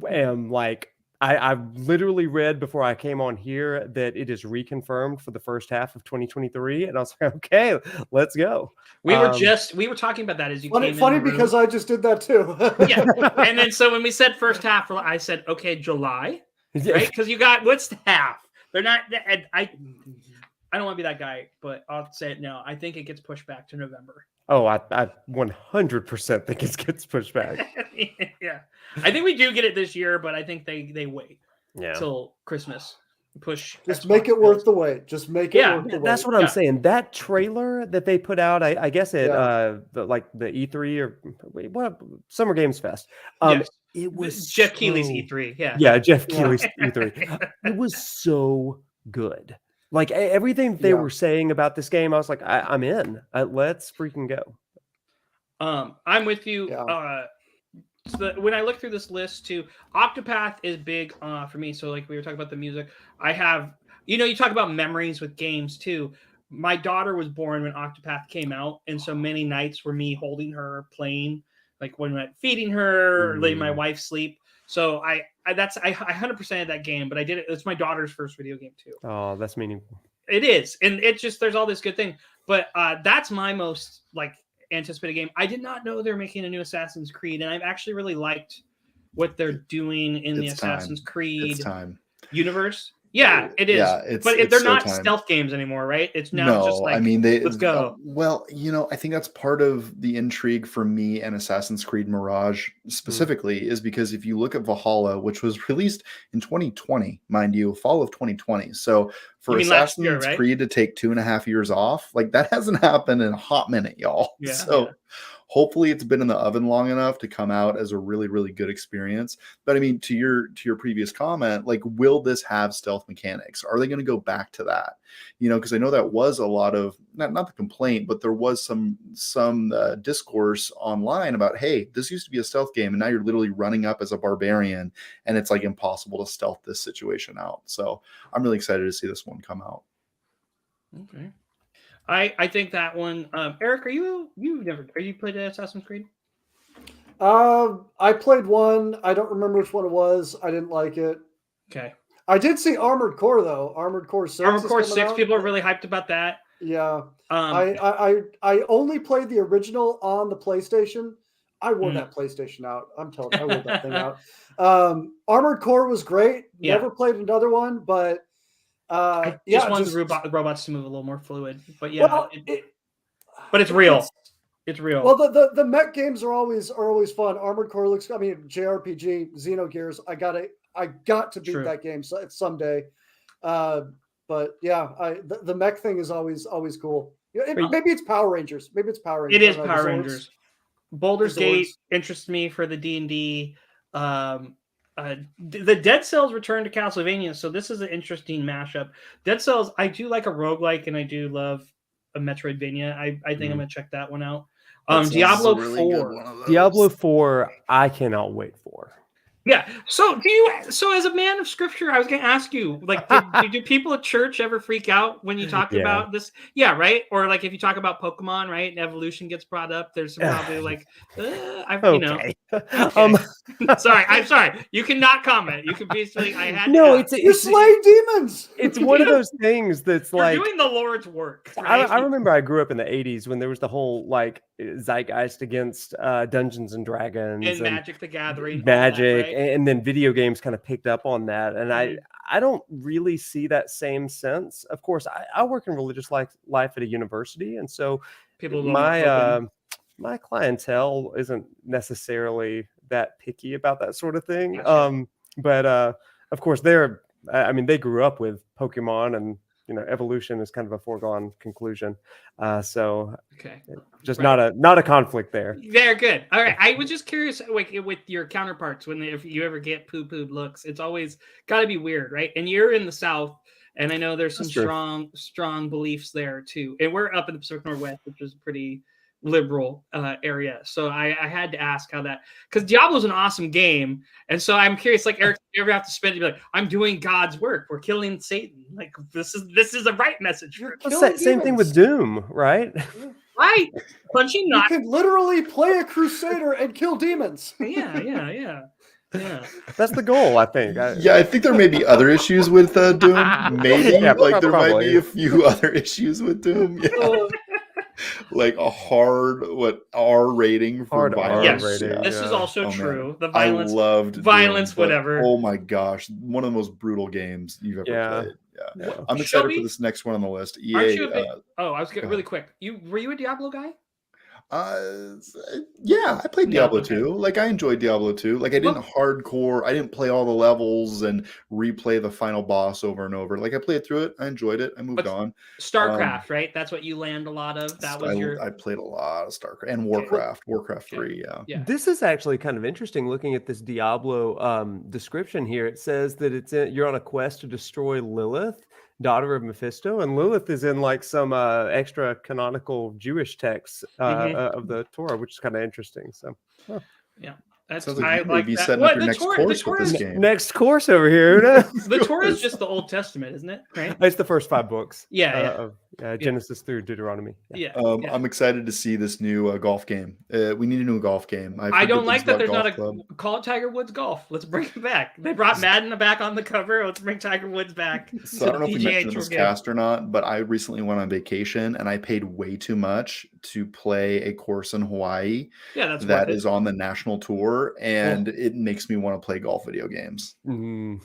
am like, I literally read before I came on here that it is reconfirmed for the first half of 2023, and I was like, okay, let's go. We were talking about that as you came in. Funny because I just did that too. Yeah, and then so when we said first half, I said, okay, July, right? Because you got what's the half? They're not. I don't want to be that guy, but I'll say it now. I think it gets pushed back to November. Oh, I 100% think it gets pushed back. Yeah, I think we do get it this year, but I think they wait till Christmas. Push. Just make it worth the wait. Just make it worth the wait. That's what I'm saying. That trailer that they put out, I guess at the E3 or what Summer Games Fest. It was Jeff Keighley's E3. Yeah, Jeff Keighley's E3. It was so good. Like everything they were saying about this game, I was like, I'm in. Let's freaking go. I'm with you. So when I look through this list too, Octopath is big for me. So like we were talking about the music, I have, you talk about memories with games too. My daughter was born when Octopath came out, and so many nights were me holding her, playing, like when I'm feeding her, letting my wife sleep. So I 100%ed that game, but I did it. It's my daughter's first video game too. Oh, that's meaningful. It is, and it just there's all this good thing. But that's my most like anticipated game. I did not know they're making a new Assassin's Creed, and I've actually really liked what they're doing in the Assassin's Creed universe. Yeah, it is. Yeah, they're not stealth games anymore, right? It's now just like, let's go. Well, I think that's part of the intrigue for me and Assassin's Creed Mirage specifically is because if you look at Valhalla, which was released in 2020, mind you, fall of 2020. So for Assassin's Creed to take 2.5 years off, like that hasn't happened in a hot minute, y'all. Yeah, hopefully it's been in the oven long enough to come out as a really, really good experience. But I mean, to your previous comment, like, will this have stealth mechanics? Are they going to go back to that? Because I know that was a lot of not the complaint, but there was some discourse online about, hey, this used to be a stealth game, and now you're literally running up as a barbarian, and it's like impossible to stealth this situation out. So I'm really excited to see this one come out. Okay. I think that one. Eric, are you played Assassin's Creed? I played one. I don't remember which one it was. I didn't like it. Okay. I did see Armored Core though. Armored Core 6. Armored Core 6. People are really hyped about that. Yeah. I only played the original on the PlayStation. I wore that PlayStation out. I'm telling you, I wore that thing out. Armored Core was great. Never played another one, but I just want the robots to move a little more fluid, but but it's real. It's real. Well, the mech games are always fun. Armored Core looks. I mean, JRPG, Xenogears. I got to beat that game someday. But yeah, the mech thing is always cool. Maybe it's Power Rangers. Maybe it's Power Rangers. It is Power Rangers. Baldur's Gate interests me for the D&D. The Dead Cells return to Castlevania, so this is an interesting mashup. Dead Cells, I do like a roguelike, and I do love a Metroidvania. I think I'm gonna check that one out. Diablo 4. Diablo 4, I cannot wait for. Yeah. So as a man of scripture, I was going to ask you, like, do people at church ever freak out when you talk about this? Yeah. Right. Or like, if you talk about Pokemon, right, and evolution gets brought up, there's probably like, Okay. Sorry. I'm sorry. You cannot comment. You can be like, you slay demons. It's one of those things that's like doing the Lord's work. Right? I remember I grew up in the 80s when there was the whole like zeitgeist against Dungeons and Dragons And Magic the Gathering, all that, Magic, right? and then video games kind of picked up on that. And Mhm. I don't really see that same sense. Of course, I work in religious life at a university, and so People a little more open. my clientele isn't necessarily that picky about that sort of thing. Gotcha. But of course, I mean, they grew up with Pokemon, and evolution is kind of a foregone conclusion. So Okay. just Right. not a conflict there. They're good. All right. I was just curious, like with your counterparts, if you ever get poo-pooed looks, it's always got to be weird, right? And you're in the South, and I know there's some That's true. strong beliefs there too. And we're up in the Pacific Northwest, which is a pretty liberal area. So I had to ask how that, because Diablo's an awesome game, and so I'm curious, like Eric, you ever have to spend to be like, I'm doing God's work. We're killing Satan. Like this is a right message. You're Well, killing same thing with demons. Doom, right? Right. Punching You not. can literally play a crusader and kill demons. Yeah. That's the goal, I think. Yeah, I think there may be other issues with Doom. Maybe Yeah, like there might probably. be a few other issues with Doom. Yeah. Oh, Like a hard R rating for Hard R violence. yes, rating. this is Yeah. also Oh, man. true. The I violence, loved violence, Doom, but, whatever. oh my gosh, one of the most brutal games you've ever Yeah. played. Yeah, Yeah. I'm excited Shelby? for this next one on the list. Aren't EA. you a big? Oh, I was go getting really ahead. quick. Were you a Diablo guy? Yeah, I played No, Diablo okay. 2. Like I enjoyed Diablo 2. Like I didn't hardcore. I didn't play all the levels and replay the final boss over and over. Like I played through it. I enjoyed it. I moved But on. StarCraft, right? That's what you land a lot of. That was your. I played a lot of StarCraft and Warcraft. Warcraft 3. Yeah. Yeah. This is actually kind of interesting looking at this Diablo description here. It says that you're on a quest to destroy Lilith, daughter of Mephisto, and Lilith is in like some extra canonical Jewish texts of the Torah, which is kind of interesting. So Yeah. That's Sounds like I you may like be that. setting What up your the next Torah? course with this is, game. next course over here. the Torah is just the Old Testament, isn't it? Right? It's the first 5 books. Yeah. Of Genesis through Deuteronomy. Yeah. I'm excited to see this new golf game. We need a new golf game. I don't like that there's not a club. call it Tiger Woods Golf. Let's bring it back. They brought Madden back on the cover. Let's bring Tiger Woods back. So I don't know if we PGA mentioned Tour this game. cast or not, but I recently went on vacation and I paid way too much to play a course in Hawaii Yeah, that's that worth it. is on the national tour, and it makes me want to play golf video games. Mm.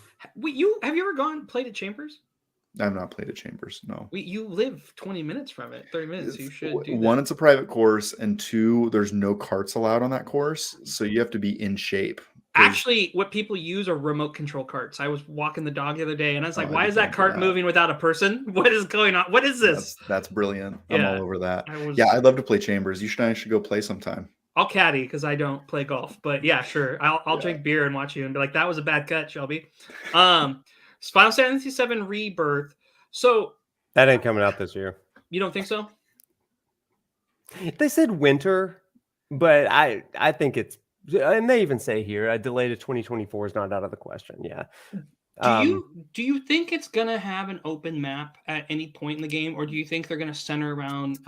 Have you ever played at Chambers? I've not played at Chambers, no. You live 20 minutes from it, 30 minutes. So you should do One, that. it's a private course, and 2, there's no carts allowed on that course, so you have to be in shape. Actually, what people use are remote control carts. I was walking the dog the other day, and I was like, Oh, "Why I is did that not do cart that. moving without a person? What is going on? What is this?" That's brilliant. I'm Yeah. all over that. I was, Yeah, I'd love to play Chambers. I should go play sometime. I'll caddy because I don't play golf, but yeah, sure. I'll drink beer and watch you and be like, "That was a bad cut, Shelby." Final Fantasy VII Rebirth. So That ain't coming out this year. you don't think so? They said winter, but I think it's, and they even say here a delay to 2024 is not out of the question. Yeah. Do you think it's gonna have an open map at any point in the game, or do you think they're gonna center around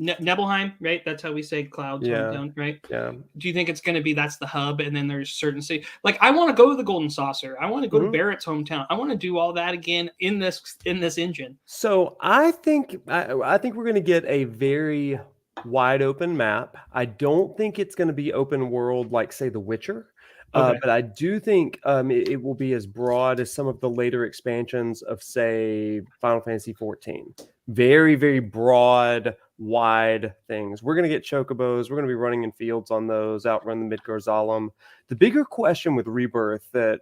Nebelheim? Right, that's how we say clouds. Hometown, right? Yeah. Do you think it's gonna be that's the hub, and then there's certain city like I want to go to the Golden Saucer, I want to go to Barrett's hometown, I want to do all that again in this engine. So I think we're going to get a very wide open map. I don't think it's going to be open world like say The Witcher. Okay. But I do think it will be as broad as some of the later expansions of, say, Final Fantasy XIV. Very, very broad, wide things. We're going to get chocobos. We're going to be running in fields on those, outrun the Midgar Zalem. The bigger question with Rebirth that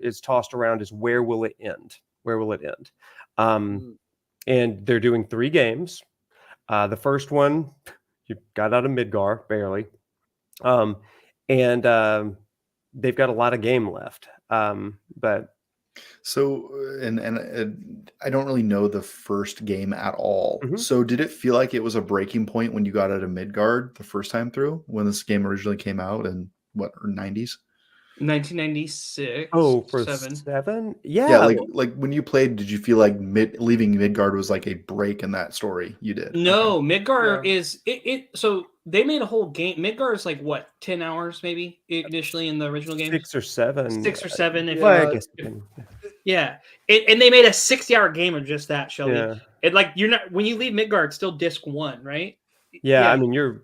is tossed around is where will it end? Where will it end? And they're doing 3 games. The first one, you got out of Midgar, barely. And they've got a lot of game left. But so, and I don't really know the first game at all. Mhm. So did it feel like it was a breaking point when you got out of Midgard the first time through, when this game originally came out in what, 90s? 1996. Oh, for 7. 7? Yeah, Yeah. like when you played, did you feel like leaving Midgard was like a break in that story? You did. No, Okay. Midgar is it. So they made a whole game. Midgar is like what, 10 hours maybe initially in the original game. 6 or 7. 6 or 7. If Well, I guess. yeah, and they made a 60-hour game of just that, Shelby. Yeah. It like you're not when you leave Midgar, it's still disc 1, right? Yeah, I mean, you're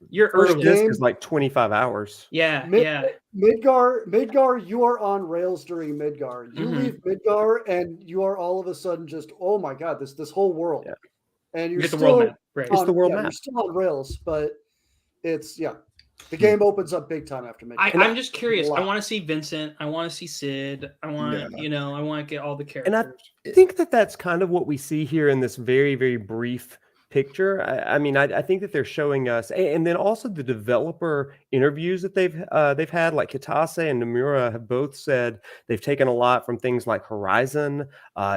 You're First early. disc is like 25 hours. Yeah, Midgar, you are on rails during Midgar. You Mhm. leave Midgar and you are all of a sudden just, oh my god, this whole world. Yeah. And You you're get the still world map, right? It's the world You're map. still on rails, but it's the game opens up big time after Midgar. I'm just curious. A I lot. want to see Vincent. I want to see Sid. I want, I want to get all the And I characters. think that's kind of what we see here in this very, very brief picture. I mean, I think that they're showing us, and then also the developer interviews that they've had, like Kitase and Nomura have both said they've taken a lot from things like Horizon,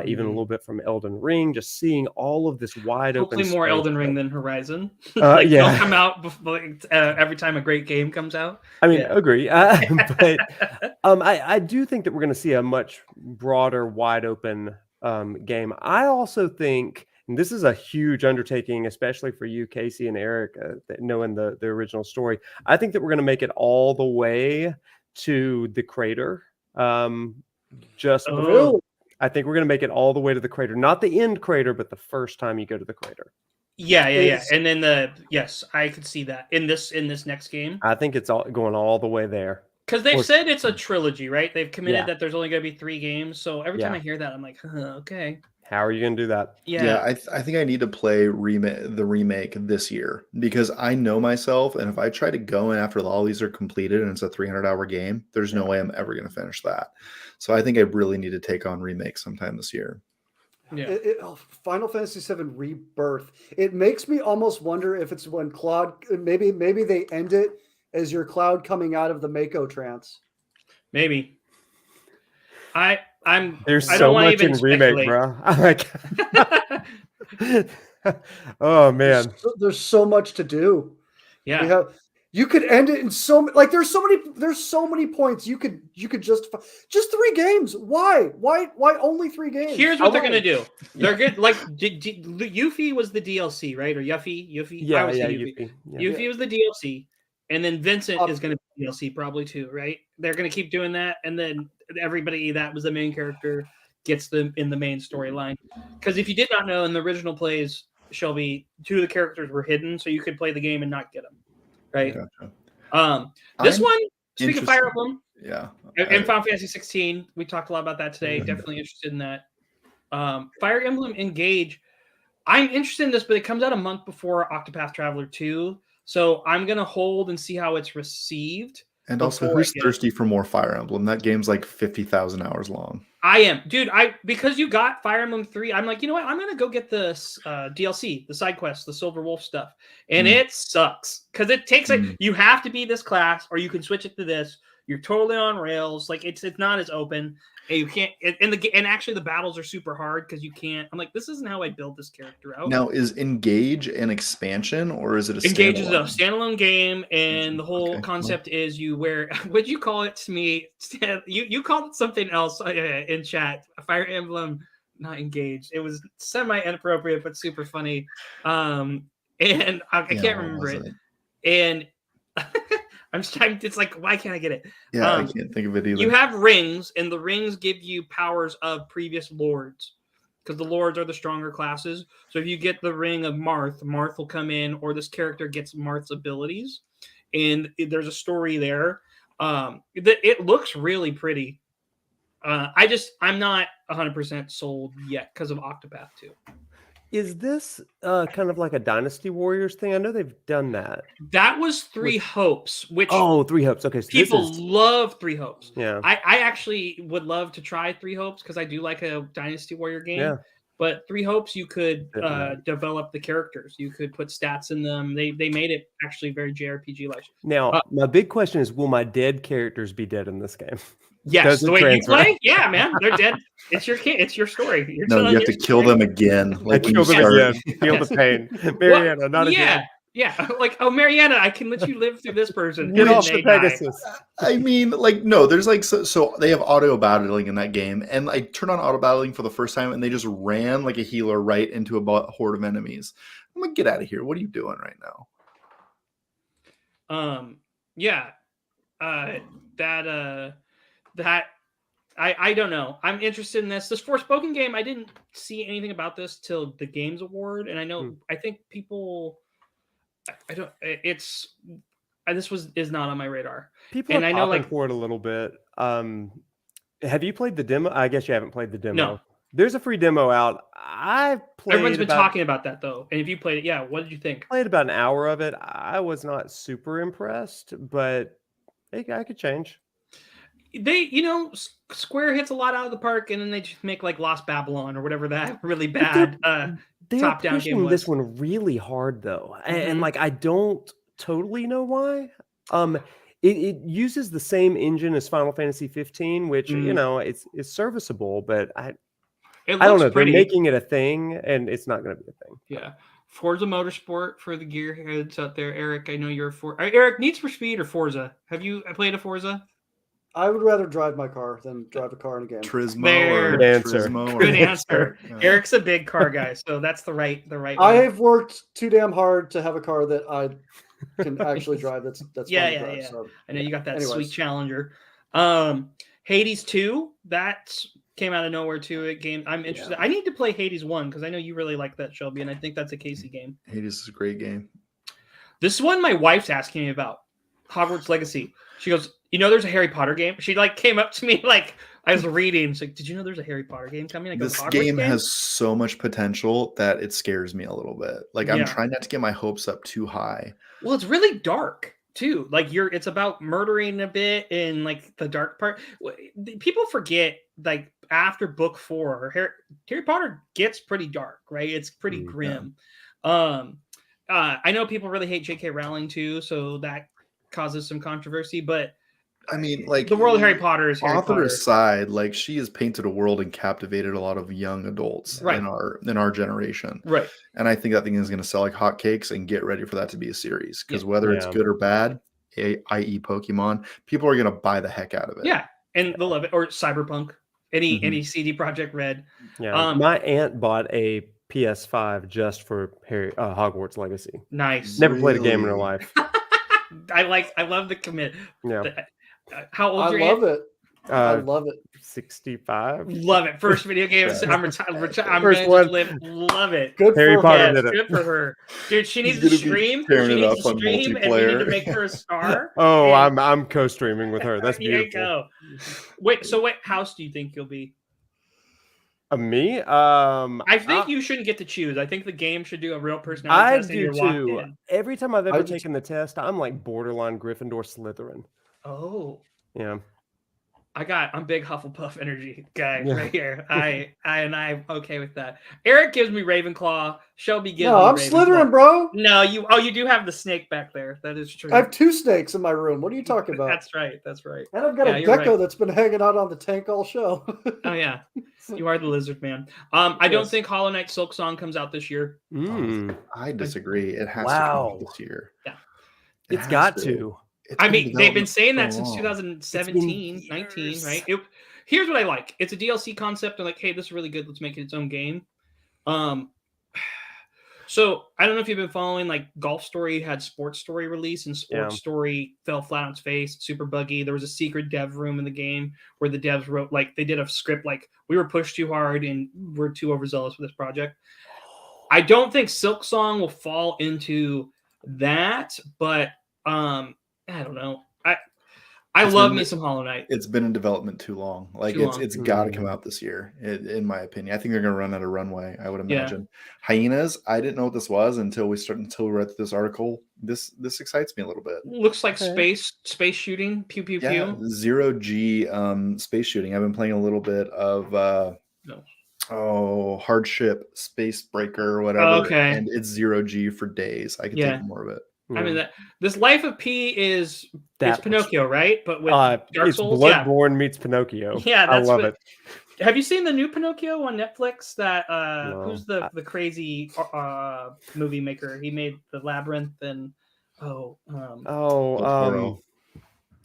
even a little bit from Elden Ring. Just seeing all of this wide Hopefully open. more space. Elden Ring than Horizon. Yeah, They'll come out before, every time a great game comes out. I mean, agree, but I do think that we're going to see a much broader, wide open game. I also think. And this is a huge undertaking, especially for you, Casey and Eric, knowing the original story. I think that we're going to make it all the way to the crater. I think we're going to make it all the way to the crater, not the end crater, but the first time you go to the crater. Yeah. And then yes, I could see that in this next game. I think it's all going all the way there. Because they've said it's a trilogy, right? They've committed that there's only going to be 3 games. So every time I hear that, I'm like, okay. How are you going to do that? Yeah, I think I need to play the remake this year because I know myself, and if I try to go in after all these are completed and it's a 300-hour game, there's no way I'm ever going to finish that. So I think I really need to take on remake sometime this year. Yeah. Final Fantasy VII Rebirth. It makes me almost wonder if it's when Cloud maybe they end it as your Cloud coming out of the Mako trance. Maybe. There's I so don't much in speculate. remake, bro. I'm like, oh man, there's so much to do. Yeah, you could end it in there's so many points you could just 3 games. Why only 3 games? Here's what they're gonna do. They're good. Like Yuffie was the DLC, right? Or Yuffie. Yeah, Yuffie. Yuffie was the DLC, and then Vincent is gonna be DLC probably too, right? They're gonna keep doing that, and then everybody that was the main character gets them in the main storyline. Because if you did not know, in the original plays, Shelby, 2 of the characters were hidden, so you could play the game and not get them. Right. Gotcha. This one, speaking of Fire Emblem, and Final Fantasy 16, we talked a lot about that today. Definitely interested in that. Fire Emblem Engage. I'm interested in this, but it comes out a month before Octopath Traveler 2, so I'm gonna hold and see how it's received. And also, who's thirsty for more Fire Emblem? That game's like 50,000 hours long. I am, dude. Because you got Fire Emblem 3, I'm like, you know what? I'm gonna go get the DLC, the side quest, the Silver Wolf stuff, and it sucks because it takes you have to be this class, or you can switch it to this. You're totally on rails. Like it's not as open. And you can't. And actually, the battles are super hard because you can't. I'm like, this isn't how I build this character out. Now, is Engage an expansion or is it a Engage is a standalone game, and the whole concept is you wear. What'd you call it to me? You called it something else in chat. Fire Emblem, not Engage. It was semi-inappropriate but super funny. And I can't remember it. And I'm trying. It's like, why can't I get it? Yeah, I can't think of it either. You have rings, and the rings give you powers of previous lords, because the lords are the stronger classes. So if you get the ring of Marth will come in, or this character gets Marth's abilities, and there's a story there. It looks really pretty. I'm not 100% sold yet because of Octopath 2. Is this kind of like a Dynasty Warriors thing? I know they've done that. That was Three Hopes, which 3 Hopes. Okay, so people love 3 Hopes. Yeah, I actually would love to try 3 Hopes because I do like a Dynasty Warrior game. Yeah. But 3 Hopes, you could develop the characters. You could put stats in them. They made it actually very JRPG-like. Now, my big question is, will my dead characters be dead in this game? Yes, the way you play, yeah, man, they're dead. It's your kid. It's your story. You have to kill them again. Like kill them again. Feel the pain. Mariana, not again. Yeah, like, oh, Mariana, I can let you live through this person. Get off the Pegasus. I mean, like, no, there's like, so they have auto battling in that game, and I turned on auto battling for the first time, and they just ran like a healer right into a horde of enemies. I'm like, get out of here. What are you doing right now? That I don't know. I'm interested in this. This Forspoken game, I didn't see anything about this till the Games Award, and I know I think people I don't. It's this is not on my radar. People And are I know, popping like, for it a little bit. Have you played the demo? I guess you haven't played the demo. No. There's a free demo out. I've everyone's played been talking about that though. And if you played it, yeah, what did you think? played about an hour of it. I was not super impressed, but I could change. They, Square hits a lot out of the park, and then they just make like Lost Babylon or whatever that really But bad They're top-down game pushing this was. one really hard though, and Mhm. like I don't totally know why. It uses the same engine as Final Fantasy 15, which it's serviceable, but I It don't looks know. pretty. They're making it a thing, and it's not going to be a thing. Yeah. Forza Motorsport for the gearheads out there. Eric, I know you're Eric, Need for Speed or Forza? Have you played a Forza? I would rather drive my car than drive a car in a game. Turismo There. or Good answer. Turismo or- Good answer. Yeah. Eric's a big car guy, so that's the right I one. have worked too damn hard to have a car that I can actually drive. That's Yeah, fun to yeah, drive. yeah. So I know you got that Anyways. sweet Challenger. Hades 2, that came out of nowhere too. I'm interested. Yeah. I need to play Hades 1 because I know you really like that, Shelby, and I think that's a Casey game. Hades is a great game. This one my wife's asking me about, Hogwarts Legacy. She goes, there's a Harry Potter game. She like came up to me like I was reading. She's like, did you know there's a Harry Potter game coming? I go, This Hogwarts game has so much potential that it scares me a little bit. Like I'm Yeah. trying not to get my hopes up too high. Well, it's really dark too. Like it's about murdering a bit in like the dark part. People forget like after book 4, Harry Potter gets pretty dark, right? It's pretty grim. I know people really hate J.K. Rowling too, so that causes some controversy. But I mean, like the world of Harry Potter is Harry author Potter. aside, like she has painted a world and captivated a lot of young adults Right. in our generation. Right. And I think that thing is going to sell like hotcakes, and get ready for that to be a series, because whether it's Yeah. good or bad, i.e. Pokemon, people are going to buy the heck out of it. Yeah, and they'll love it. Or Cyberpunk, any CD Projekt Red. Yeah, my aunt bought a PS5 just for Hogwarts Legacy. Nice. Never played a game in her Really? life. I love the commit. Yeah, How old I are love you? it. I uh, love it. 65. Love it. First video game. Yeah. I'm First gonna one. live. Love it. Good Harry for Potter her. Yes, did it. good for her, dude. She needs He's to gonna be stream. tearing She it needs up to on stream, and we need to multiplayer. make her a star. Oh, And I'm co-streaming with her. That's there you beautiful. go. Wait. So, what house do you think you'll be? Me? I think you shouldn't get to choose. I think the game should do a real personality I test, and do you're locked too. in. Every time I've I ever do taken the test, I'm like borderline Gryffindor, Slytherin. Oh. Yeah. I'm big Hufflepuff energy guy Yeah. right here. I'm okay with that. Eric gives me Ravenclaw. Shelby gives No, me I'm Ravenclaw. Slytherin, bro. No, you do have the snake back there. That is true. I have 2 snakes in my room. What are you talking about? That's right. That's right. And I've got Yeah, a you're gecko right. that's been hanging out on the tank all show. Oh yeah, you are the lizard man. I don't Yes. think Hollow Knight Silk Song comes out this year. Mm, I disagree. It has to Wow. come out this year. Yeah. It it's has got to. It's I been mean, they've been development saying for that so since long. 2017, 19, years. right? Here's what I like. It's a DLC concept. They're like, hey, this is really good. Let's make it its own game. So I don't know if you've been following, like Golf Story had Sports Story release, and Sports Yeah. Story fell flat on its face, super buggy. There was a secret dev room in the game where the devs wrote, like, they did a script like, we were pushed too hard and we're too overzealous for this project. I don't think Silk Song will fall into that, but I don't know. I It's love been- me some Hollow Knight. It's been in development too long. Like Too long. it's got to come out this year, in my opinion. I think they're going to run out of runway. I would Yeah. imagine. Hyenas. I didn't know what this was until we read this article. This excites me a little bit. Looks like Okay. space shooting, pew pew Yeah, pew. 0G space shooting. I've been playing a little bit of Hardship Space Breaker or whatever. Okay. And it's 0G for days. I could Yeah. take more of it. I mean, this Life of P is That it's Pinocchio, right? But with Dark it's Souls, Bloodborne meets Pinocchio. Yeah, I that's love what- it. Have you seen the new Pinocchio on Netflix? That No. who's the crazy movie maker? He made the Labyrinth and Oh,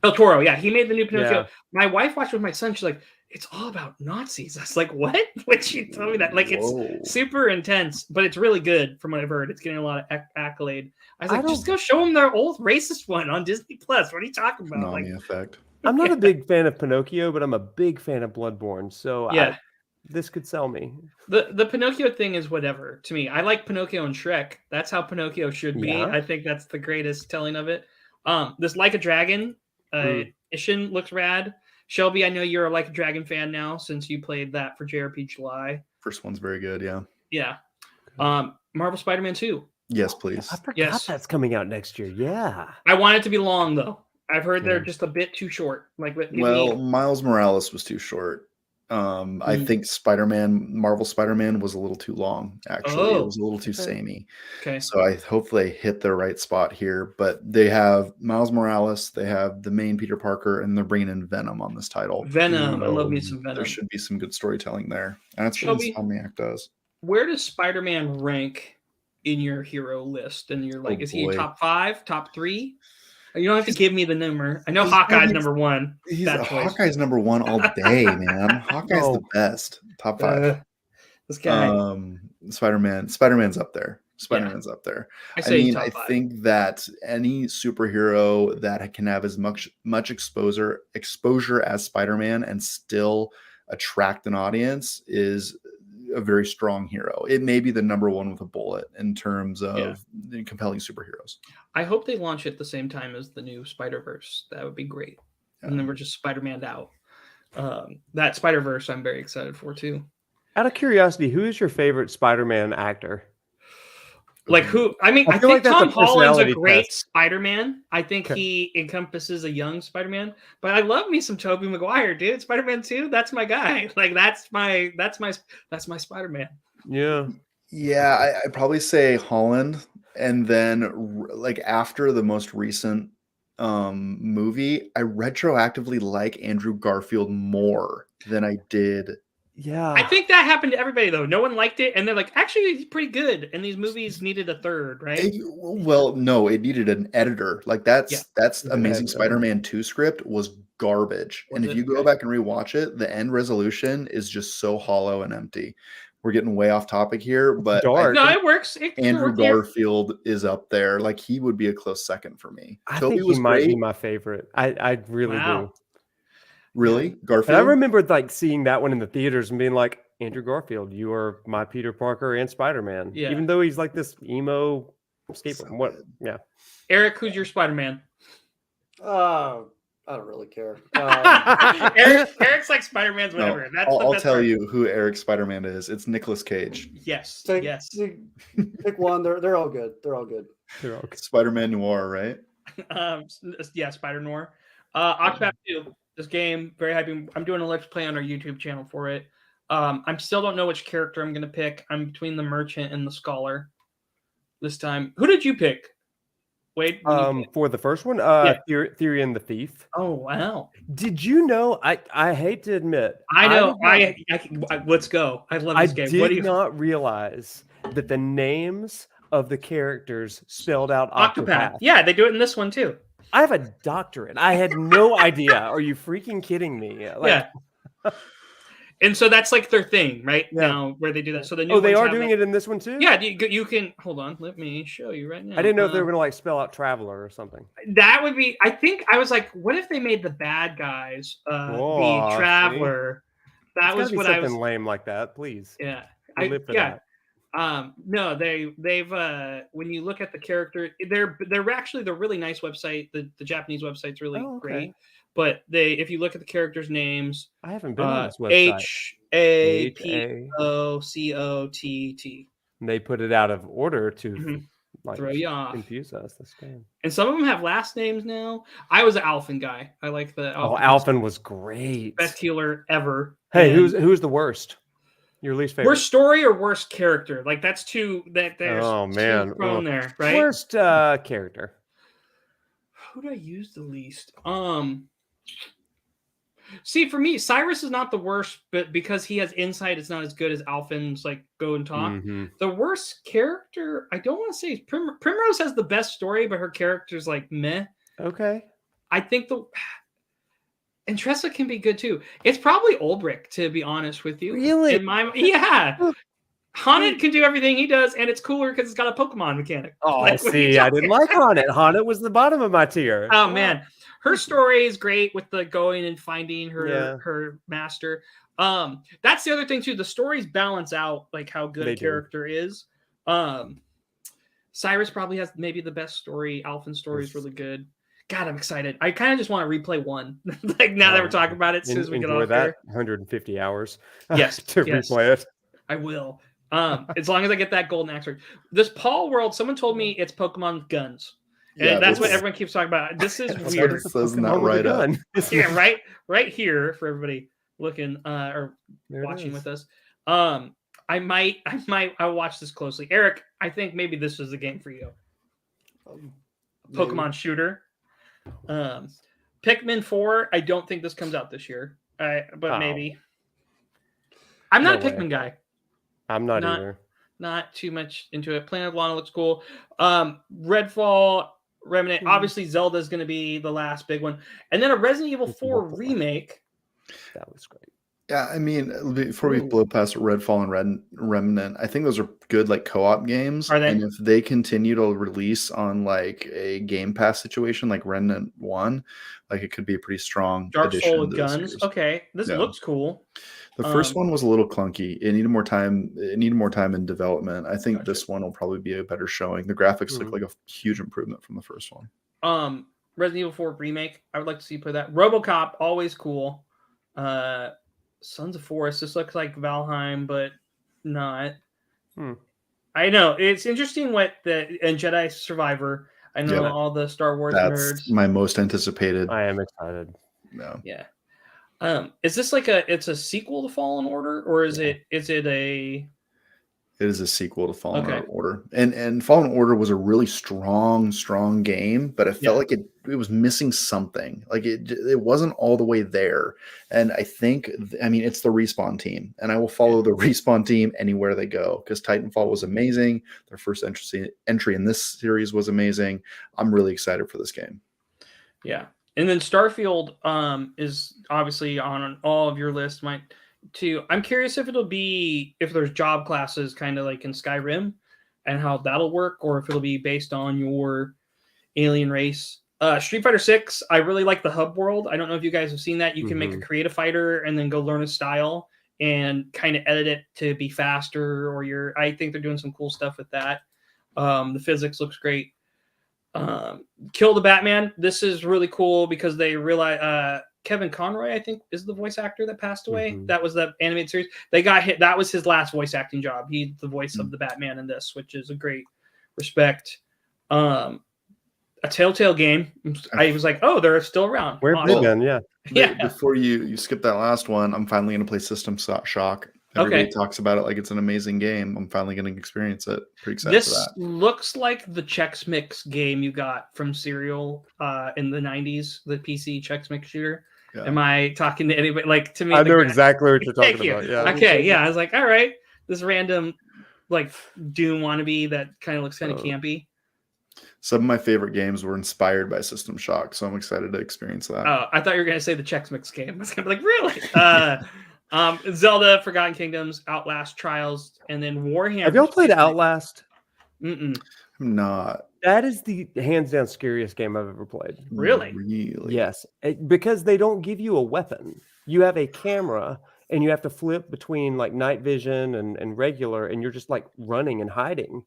El Toro. Yeah, he made the new Pinocchio. Yeah. My wife watched with my son. She's like, "It's all about Nazis." I was like, "What?" When she told me that, like, it's Whoa. super intense, but it's really good from what I've heard. It's getting a lot of accolade. I was I like, don't- just go show them their old racist one on Disney Plus. What are you talking about? Like, Konami effect. I'm not a big fan of Pinocchio, but I'm a big fan of Bloodborne. So yeah, this could sell me. The Pinocchio thing is whatever to me. I like Pinocchio and Shrek. That's how Pinocchio should be. Yeah. I think that's the greatest telling of it. This Like a Dragon Ishin looks rad. Shelby, I know you're a Like a Dragon fan now since you played that for JRPG July. First one's very good. Yeah. Yeah. Marvel Spider-Man 2. Yes, please. I forgot Yes. that's coming out next year. Yeah. I want it to be long though. I've heard they're just a bit too short. Like, Miles Morales was too short. I think Marvel Spider-Man was a little too long. Actually, it was a little too samey. Okay. So I hope they hit the right spot here. But they have Miles Morales, they have the main Peter Parker, and they're bringing in Venom on this title. Venom, I love me some Venom. There should be some good storytelling there. And that's what Shelby, Insomniac does. Where does Spider-Man rank in your hero list? And you're like, is he top 5, top 3? You don't have to give me the number. I know Hawkeye's number 1. Hawkeye's number 1 all day, man. Hawkeye's the best. Top 5. This guy. Spider-Man's up there. Spider-Man's up there. I think that any superhero that can have as much exposure as Spider-Man and still attract an audience is a very strong hero. It may be the number 1 with a bullet in terms of compelling superheroes. I hope they launch it at the same time as the new Spider-Verse. That would be great. And then we're just Spider-Man out. That Spider-Verse I'm very excited for too. Out of curiosity, who is your favorite Spider-Man actor? Like who? I mean, I think like Tom Holland's a great test. Spider-Man. I think he encompasses a young Spider-Man. But I love me some Tobey Maguire, dude. Spider-Man 2, that's my guy. Like that's my Spider-Man. Yeah. Yeah, I'd probably say Holland, and then like after the most recent movie, I retroactively like Andrew Garfield more than I did. Yeah, I think that happened to everybody though. No one liked it, and they're like, actually, he's pretty good. And these movies needed a third, right? No, it needed an editor. Like that's Amazing Spider-Man 2 script was garbage. And if you go back and rewatch it, the end resolution is just so hollow and empty. We're getting way off topic here, but no, it works. Andrew Garfield is up there. Like he would be a close second for me. I think he might be my favorite. I really do. Really? Garfield? And I remember like seeing that one in the theaters and being like, Andrew Garfield, you are my Peter Parker and Spider-Man. Yeah. Even though he's like this emo skateboard. Eric, who's your Spider-Man? I don't really care. Eric's like Spider-Man's whatever. I'll tell you who Eric's Spider-Man is. It's Nicolas Cage. Yes. Pick one. They're all good. They're all good. Spider-Man Noir, right? Spider Noir. Octopath 2. This game, very happy. I'm doing a let's play on our YouTube channel for it. I still don't know which character I'm going to pick. I'm between the merchant and the scholar this time. Who did you pick? Wade? For the first one, Theory and the Thief. Oh, wow. Did you know? I hate to admit. I know. Let's go. I love this game. I did not realize that the names of the characters spelled out Octopath. Yeah, they do it in this one too. I have a doctorate. I had no idea. Are you freaking kidding me? Yeah. And so that's like their thing right now where they do that. So the new they are doing it in this one too? Yeah, you can hold on. Let me show you right now. I didn't know if they were going to like spell out Traveler or something. That would be, I think I was like, what if they made the bad guys the Traveler? See? That was what I was lame like that, please. Yeah. That. No, they've when you look at the character, they're really nice website. The Japanese website's really great. But if you look at the characters' names, I haven't been on this website. HAPOCOTT. They put it out of order to throw you off, confuse us. This game. And some of them have last names now. I was an Alphen guy. I like the Alphen. Alphen was great. Best healer ever. Hey, who's the worst? Your least favorite? Worst story or worst character? Like that's two. There's two thrown there, right? Worst character. Who did I use the least? See, for me, Cyrus is not the worst, but because he has insight, it's not as good as Alphen's like go and talk. Mm-hmm. The worst character, I don't want to say Primrose has the best story, but her character's like meh. Okay. I think and Tressa can be good too. It's probably Ulbrich, to be honest with you. Really? Haunted can do everything he does, and it's cooler because it's got a Pokemon mechanic. Oh, I see. I didn't like Haunted. Haunted was the bottom of my tier. Oh, man. Her story is great with the going and finding her master. That's the other thing too. The stories balance out like how good They a do. character is. Cyrus probably has maybe the best story. Alphen's story is really good. God, I'm excited. I kind of just want to replay 1. Like now that we're talking about it, as soon as we get enjoy off that here. 150 hours. Yes, to yes. replay it. I will. As long as I get that golden axe. This Paul world, someone told me it's Pokemon with guns. And Yeah, that's what this- everyone keeps talking about. This is That's what weird. it says in that Pokemon with a write-up. gun. Yeah, right here for everybody looking or There it watching is. with us. I'll watch this closely. Eric, I think maybe this is the game for you. Pokemon Maybe. shooter. Pikmin 4, I don't think this comes out this year. But Oh. maybe. I'm not No a Pikmin way. guy. I'm not Not- either. Not too much into it. Planet of Lana looks cool. Redfall, Remnant. Obviously, Zelda's going to be the last big one. And then a Resident Evil 4 remake. That was great. Yeah, I mean, before we Ooh. blow past Redfall and Remnant, I think those are good like co-op games. Are they? And if they continue to release on like a Game Pass situation like Remnant 1, like it could be a pretty strong Dark addition Soul with to the guns. series. Okay, this Yeah. looks cool. The first one was a little clunky. It needed more time. It needed more time in development. I think Gotcha. this one will probably be a better showing. The graphics look Mhm. like a huge improvement from the first one. Resident Evil 4 remake. I would like to see you play that. RoboCop, always cool. Sons of Forest. This looks like Valheim, but not. I know it's interesting and Jedi Survivor. I know Yeah. all the Star Wars That's nerds. my most anticipated. I am excited. No. Yeah. Is this like it's a sequel to Fallen Order, or is it a It is a sequel to Fallen Okay. Order, and Fallen Order was a really strong game, but it felt like it was missing something. Like it wasn't all the way there. And I think, I mean, it's the Respawn team, and I will follow the Respawn team anywhere they go because Titanfall was amazing. Their first entry in this series was amazing. I'm really excited for this game. Yeah. And then Starfield is obviously on all of your list. I'm curious if there's job classes kind of like in Skyrim and how that'll work, or if it'll be based on your alien race. Street Fighter 6, I really like the hub world. I don't know if you guys have seen that. You can make a creative fighter and then go learn a style and kind of edit it to be faster, I think they're doing some cool stuff with that. The physics looks great. Kill the Batman. This is really cool because they realize Kevin Conroy, I think, is the voice actor that passed away. That was the animated series. They got hit. That was his last voice acting job. He's the voice of the Batman in this, which is a great respect. A Telltale game. I was like, oh, they're still around. Where have they been? Yeah. Yeah. Before you skip that last one, I'm finally going to play System Shock. Everybody talks about it like it's an amazing game. I'm finally going to experience it. Pretty excited for that. This looks like the Chex Mix game you got from Serial in the 90s, the PC Chex Mix shooter. Yeah. Am I talking to anybody? Like, to me, I know exactly what you're talking about. Yeah. Okay. Yeah. I was like, all right, this random like Doom wannabe that kind of looks kind of campy. Some of my favorite games were inspired by System Shock, so I'm excited to experience that. Oh, I thought you were going to say the Chex Mix game. I was going to be like, really? Zelda, Forgotten Kingdoms, Outlast, Trials, and then Warhammer. Have y'all played Outlast? Mm-mm. I'm not. That is the hands down scariest game I've ever played. Really? Yes. Because they don't give you a weapon. You have a camera and you have to flip between like night vision and regular, and you're just like running and hiding.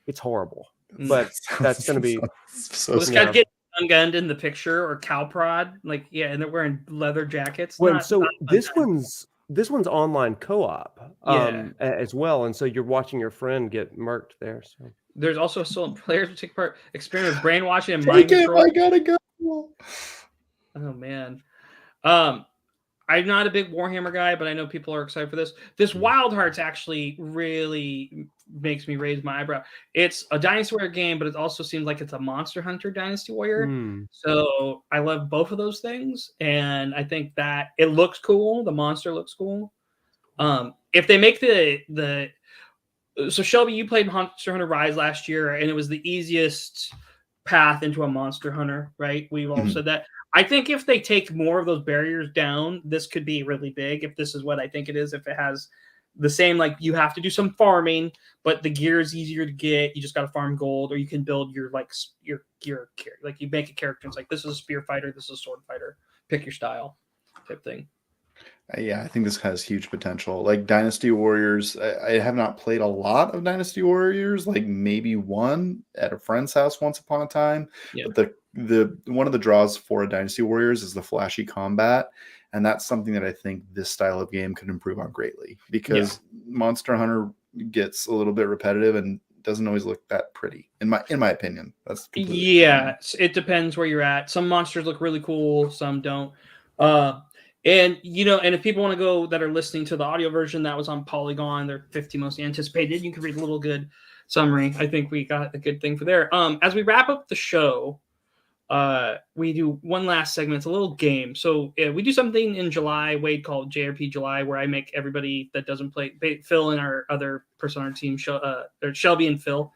It's horrible. But that's going to be... This guy getting ungunned in the picture, or cow prod, and they're wearing leather jackets. Well, this one's online co-op as well, and so you're watching your friend get murked there. So there's also stolen players who take part, experiment with brainwashing and mind control. I gotta go. Oh man, I'm not a big Warhammer guy, but I know people are excited for this. This Wild Hearts actually really makes me raise my eyebrow. It's a Dynasty Warrior game, but it also seems like it's a Monster Hunter Dynasty Warrior. So I love both of those things, and I think that it looks cool. The monster looks cool. If they make so Shelby, you played Monster Hunter Rise last year, and it was the easiest path into a Monster Hunter, right? We've all said that. I think if they take more of those barriers down, this could be really big. If this is what I think it is, if it has the same, like you have to do some farming, but the gear is easier to get. You just got to farm gold, or you can build your gear. Like you make a character. It's like, this is a spear fighter. This is a sword fighter. Pick your style type thing. Yeah, I think this has huge potential. Like Dynasty Warriors, I have not played a lot of Dynasty Warriors, like maybe one at a friend's house once upon a time. Yeah. But the one of the draws for a Dynasty Warriors is the flashy combat, and that's something that I think this style of game could improve on greatly, because Monster Hunter gets a little bit repetitive and doesn't always look that pretty in my opinion. That's it depends where you're at. Some monsters look really cool, some don't. And if people want to go that are listening to the audio version that was on Polygon, they're 50 most anticipated. You can read a little good summary. I think we got a good thing for there. As we wrap up the show, we do one last segment. It's a little game. So we do something in July, Wade, called JRP July, where I make everybody that doesn't play, Phil and our other person on our team, Shelby and Phil,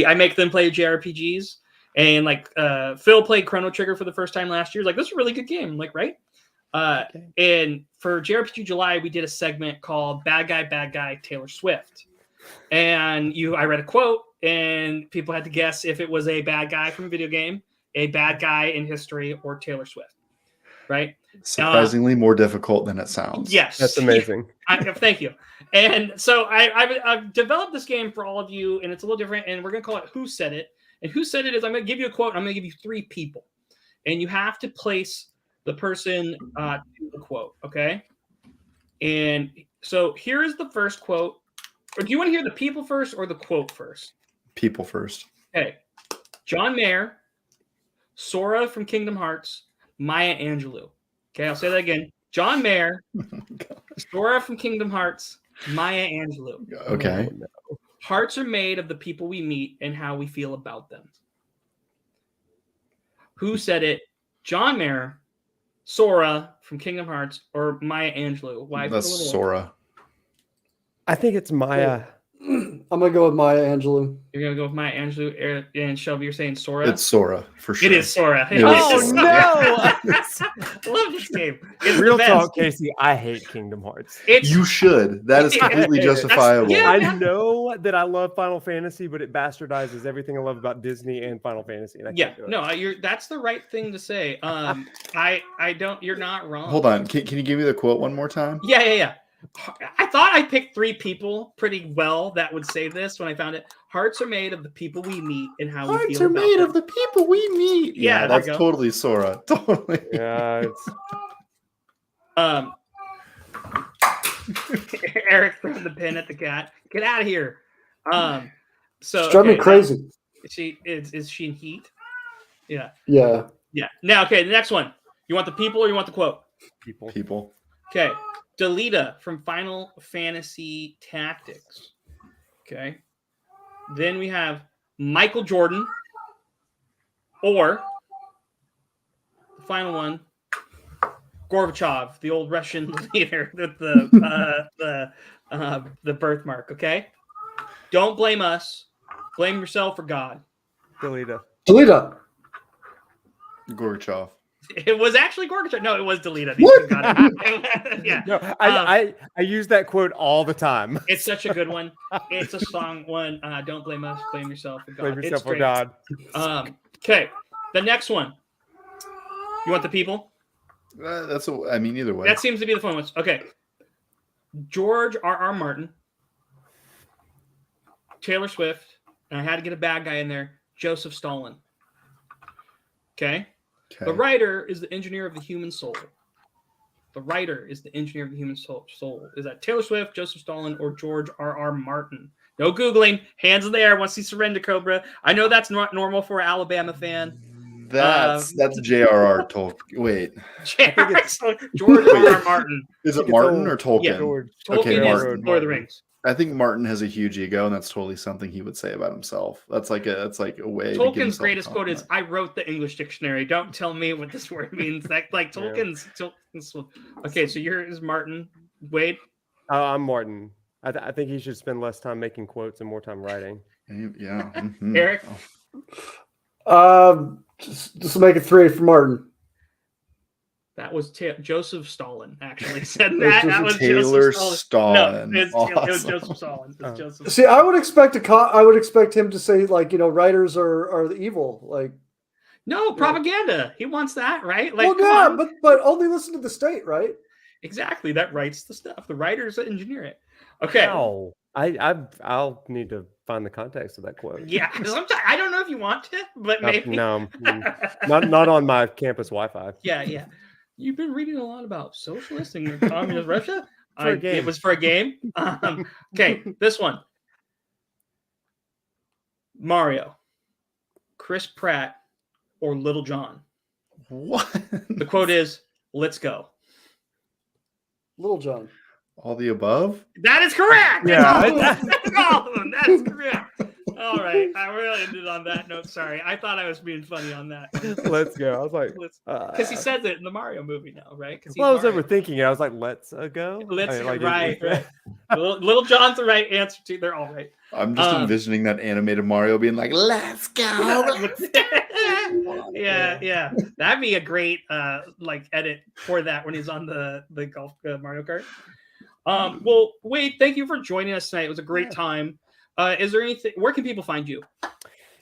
I make them play JRPGs. And like Phil played Chrono Trigger for the first time last year. Like, this is a really good game. Like, right? Okay. And for JRPG July, we did a segment called Bad Guy, Taylor Swift. And I read a quote, and people had to guess if it was a bad guy from a video game, a bad guy in history, or Taylor Swift. Right? Surprisingly more difficult than it sounds. Yes. That's amazing. Thank you. And so I've developed this game for all of you, and it's a little different, and we're going to call it Who Said It. And Who Said It is, I'm going to give you a quote, and I'm going to give you 3 people. And you have to place the person to the quote, okay? And so here is the first quote. Or do you want to hear the people first or the quote first? People first. Okay. John Mayer, Sora from Kingdom Hearts, Maya Angelou. Okay, I'll say that again. John Mayer, Sora from Kingdom Hearts, Maya Angelou. Okay. Hearts are made of the people we meet and how we feel about them. Who said it? John Mayer, Sora from Kingdom Hearts, or Maya Angelou? Why? That's Sora. I think it's Maya. I'm gonna go with Maya Angelou. You're gonna go with Maya Angelou, and Shelby, you're saying Sora? It's Sora for sure. It is Sora. Oh no! I love this game. It's Real talk, Casey. I hate Kingdom Hearts. You should. That is completely justifiable. I know that I love Final Fantasy, but it bastardizes everything I love about Disney and Final Fantasy. And I can't do it. That's the right thing to say. I don't. You're not wrong. Hold on. Can you give me the quote one more time? Yeah. I thought I picked 3 people pretty well that would say this when I found it. Hearts are made of the people we meet and how we feel. Hearts are made of the people we meet. Yeah, that's totally Sora. Totally. Yeah, it's Eric throwing the pin at the cat. Get out of here. So it's driving me crazy. Is she in heat? Yeah. Yeah. Now, okay, the next one. You want the people or you want the quote? People. Okay. Delita from Final Fantasy Tactics. Okay. Then we have Michael Jordan, or the final one, Gorbachev, the old Russian leader, the birthmark. Okay. Don't blame us. Blame yourself or God. Delita. Gorbachev. It was actually Gorbachev. No, it was Delita. Yeah. No, I use that quote all the time. It's such a good one. It's a song one. Don't blame us. Blame yourself for God. Blame yourself for God. Okay. The next one. You want the people? Either way. That seems to be the fun ones. Okay. George R.R. Martin, Taylor Swift, and I had to get a bad guy in there, Joseph Stalin. Okay. The writer is the engineer of the human soul. Is that Taylor Swift, Joseph Stalin, or George R.R. Martin? No Googling. Hands in the air once you surrender, Cobra. I know that's not normal for an Alabama fan. That's J.R.R. Tolkien. Wait. George R.R. Martin. Is it Martin or Tolkien? Yeah, Tolkien is Lord of the Rings. I think Martin has a huge ego, and that's totally something he would say about himself. That's like a way. Tolkien's greatest quote is, "I wrote the English dictionary. Don't tell me what this word means." Tolkien's. Okay, so yours is Martin. Wade. I'm Martin. I think he should spend less time making quotes and more time writing. Yeah. Mm-hmm. Eric. Just make it 3 for Martin. That was Joseph Stalin actually said that. That was Taylor Joseph Stalin. No, it was Joseph Stalin. See, I would expect him to say, like, writers are the evil. Like, no propaganda. He wants that, right? Like, well, yeah, but only listen to the state, right? Exactly. That writes the stuff. The writers that engineer it. Okay. Wow. I'll need to find the context of that quote. Yeah. Sometimes I don't know if you want to, but maybe. No, not on my campus Wi-Fi. Yeah. You've been reading a lot about socialist and communist Russia. It was for a game. Okay, this one. Mario, Chris Pratt, or Little John. What? The quote is, "Let's go." Little John. All the above? That is correct. Yeah. That's all of them. That is correct. All right. I really ended on that note. Sorry. I thought I was being funny on that. Let's go. I was like, because he says it in the Mario movie now, right? Well, I was overthinking it. I was like, let's go. Right. Little John's the right answer too. They're all right. I'm just envisioning that animated Mario being like, let's go. Yeah. That'd be a great edit for that when he's on the golf Mario Kart. Well, Wade, thank you for joining us tonight. It was a great time. Is there anything? Where can people find you?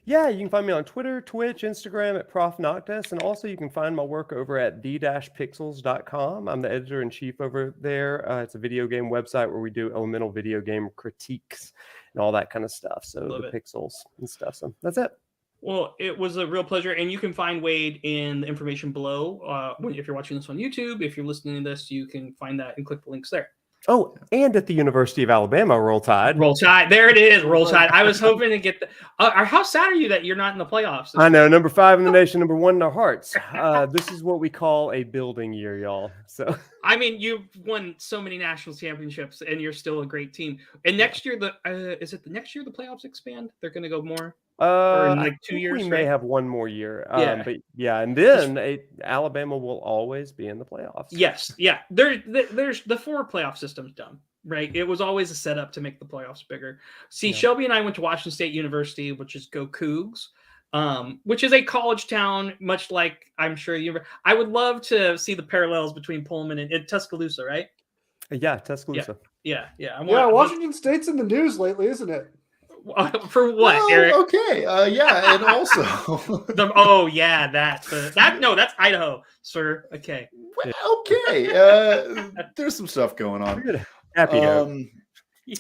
Yeah, you can find me on Twitter, Twitch, Instagram at Prof Noctis, and also you can find my work over at the-pixels.com. I'm the editor-in-chief over there. It's a video game website where we do elemental video game critiques and all that kind of stuff. So pixels and stuff. So that's it. Well, it was a real pleasure, and you can find Wade in the information below. If you're watching this on YouTube, if you're listening to this, you can find that and click the links there. Oh, and at the University of Alabama, Roll Tide. Roll Tide. There it is. Roll Tide. I was hoping to get the. How sad are you that you're not in the playoffs? I know. Number 5 in the nation, number 1 in our hearts. This is what we call a building year, y'all. So I mean, you've won so many national championships, and you're still a great team. And next year, is it the next year the playoffs expand? They're going to go more. Or in like 2 years. We may have one more year. Yeah. But yeah, and then Alabama will always be in the playoffs. Yes. Yeah. There's the 4 playoff system's done, right? It was always a setup to make the playoffs bigger. See, Shelby and I went to Washington State University, which is Go Cougs, which is a college town, much like I'm sure I would love to see the parallels between Pullman and Tuscaloosa, right? Yeah, Tuscaloosa. Yeah. Washington State's in the news lately, isn't it? For what, well, Eric? Okay, yeah, and also that's Idaho, sir. Okay. Well, okay. There's some stuff going on. Happy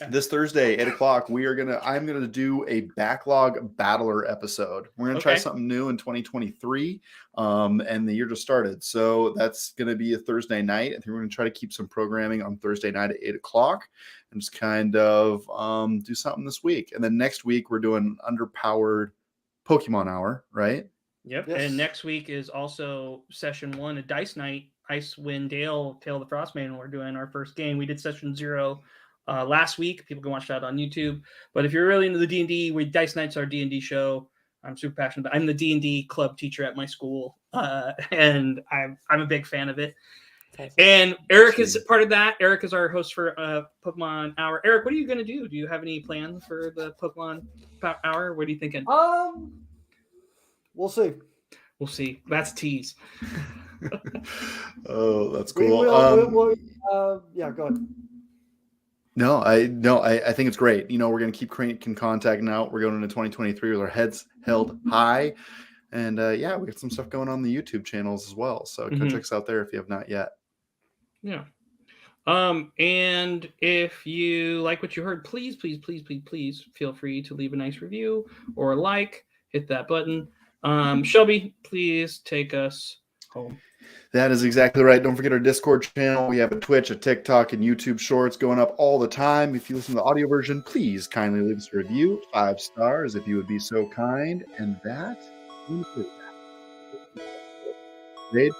This Thursday, 8:00, I'm gonna do a backlog battler episode. We're gonna try something new in 2023, and the year just started, so that's gonna be a Thursday night. I think we're gonna try to keep some programming on Thursday night at 8:00, and just kind of do something this week. And then next week we're doing underpowered Pokemon Hour, right? Yep. Yes. And next week is also session 1, a dice night. Icewind Dale, Tale of the Frostmaiden. We're doing our first game. We did session 0. Last week. People can watch that on YouTube. But if you're really into the D&D, Dice Night's our D&D show. I'm super passionate about it. I'm the D&D club teacher at my school, and I'm a big fan of it. And Eric is part of that. Eric is our host for Pokemon Hour. Eric, what are you going to do? Do you have any plans for the Pokemon Hour? What are you thinking? We'll see. We'll see. That's a tease. Oh, that's cool. Yeah, go ahead. No, I think it's great. We're going to keep contacting out. We're going into 2023 with our heads held high. And we got some stuff going on the YouTube channels as well. So go check us out there if you have not yet. Yeah. And if you like what you heard, please feel free to leave a nice review or hit that button. Shelby, please take us home. That is exactly right. Don't forget our Discord channel. We have a Twitch, a TikTok, and YouTube Shorts going up all the time. If you listen to the audio version, please kindly leave us a review. 5 stars if you would be so kind. And that is it. Wade,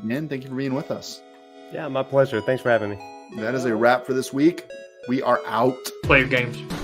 again, thank you for being with us. Yeah, my pleasure. Thanks for having me. That is a wrap for this week. We are out. Play your games.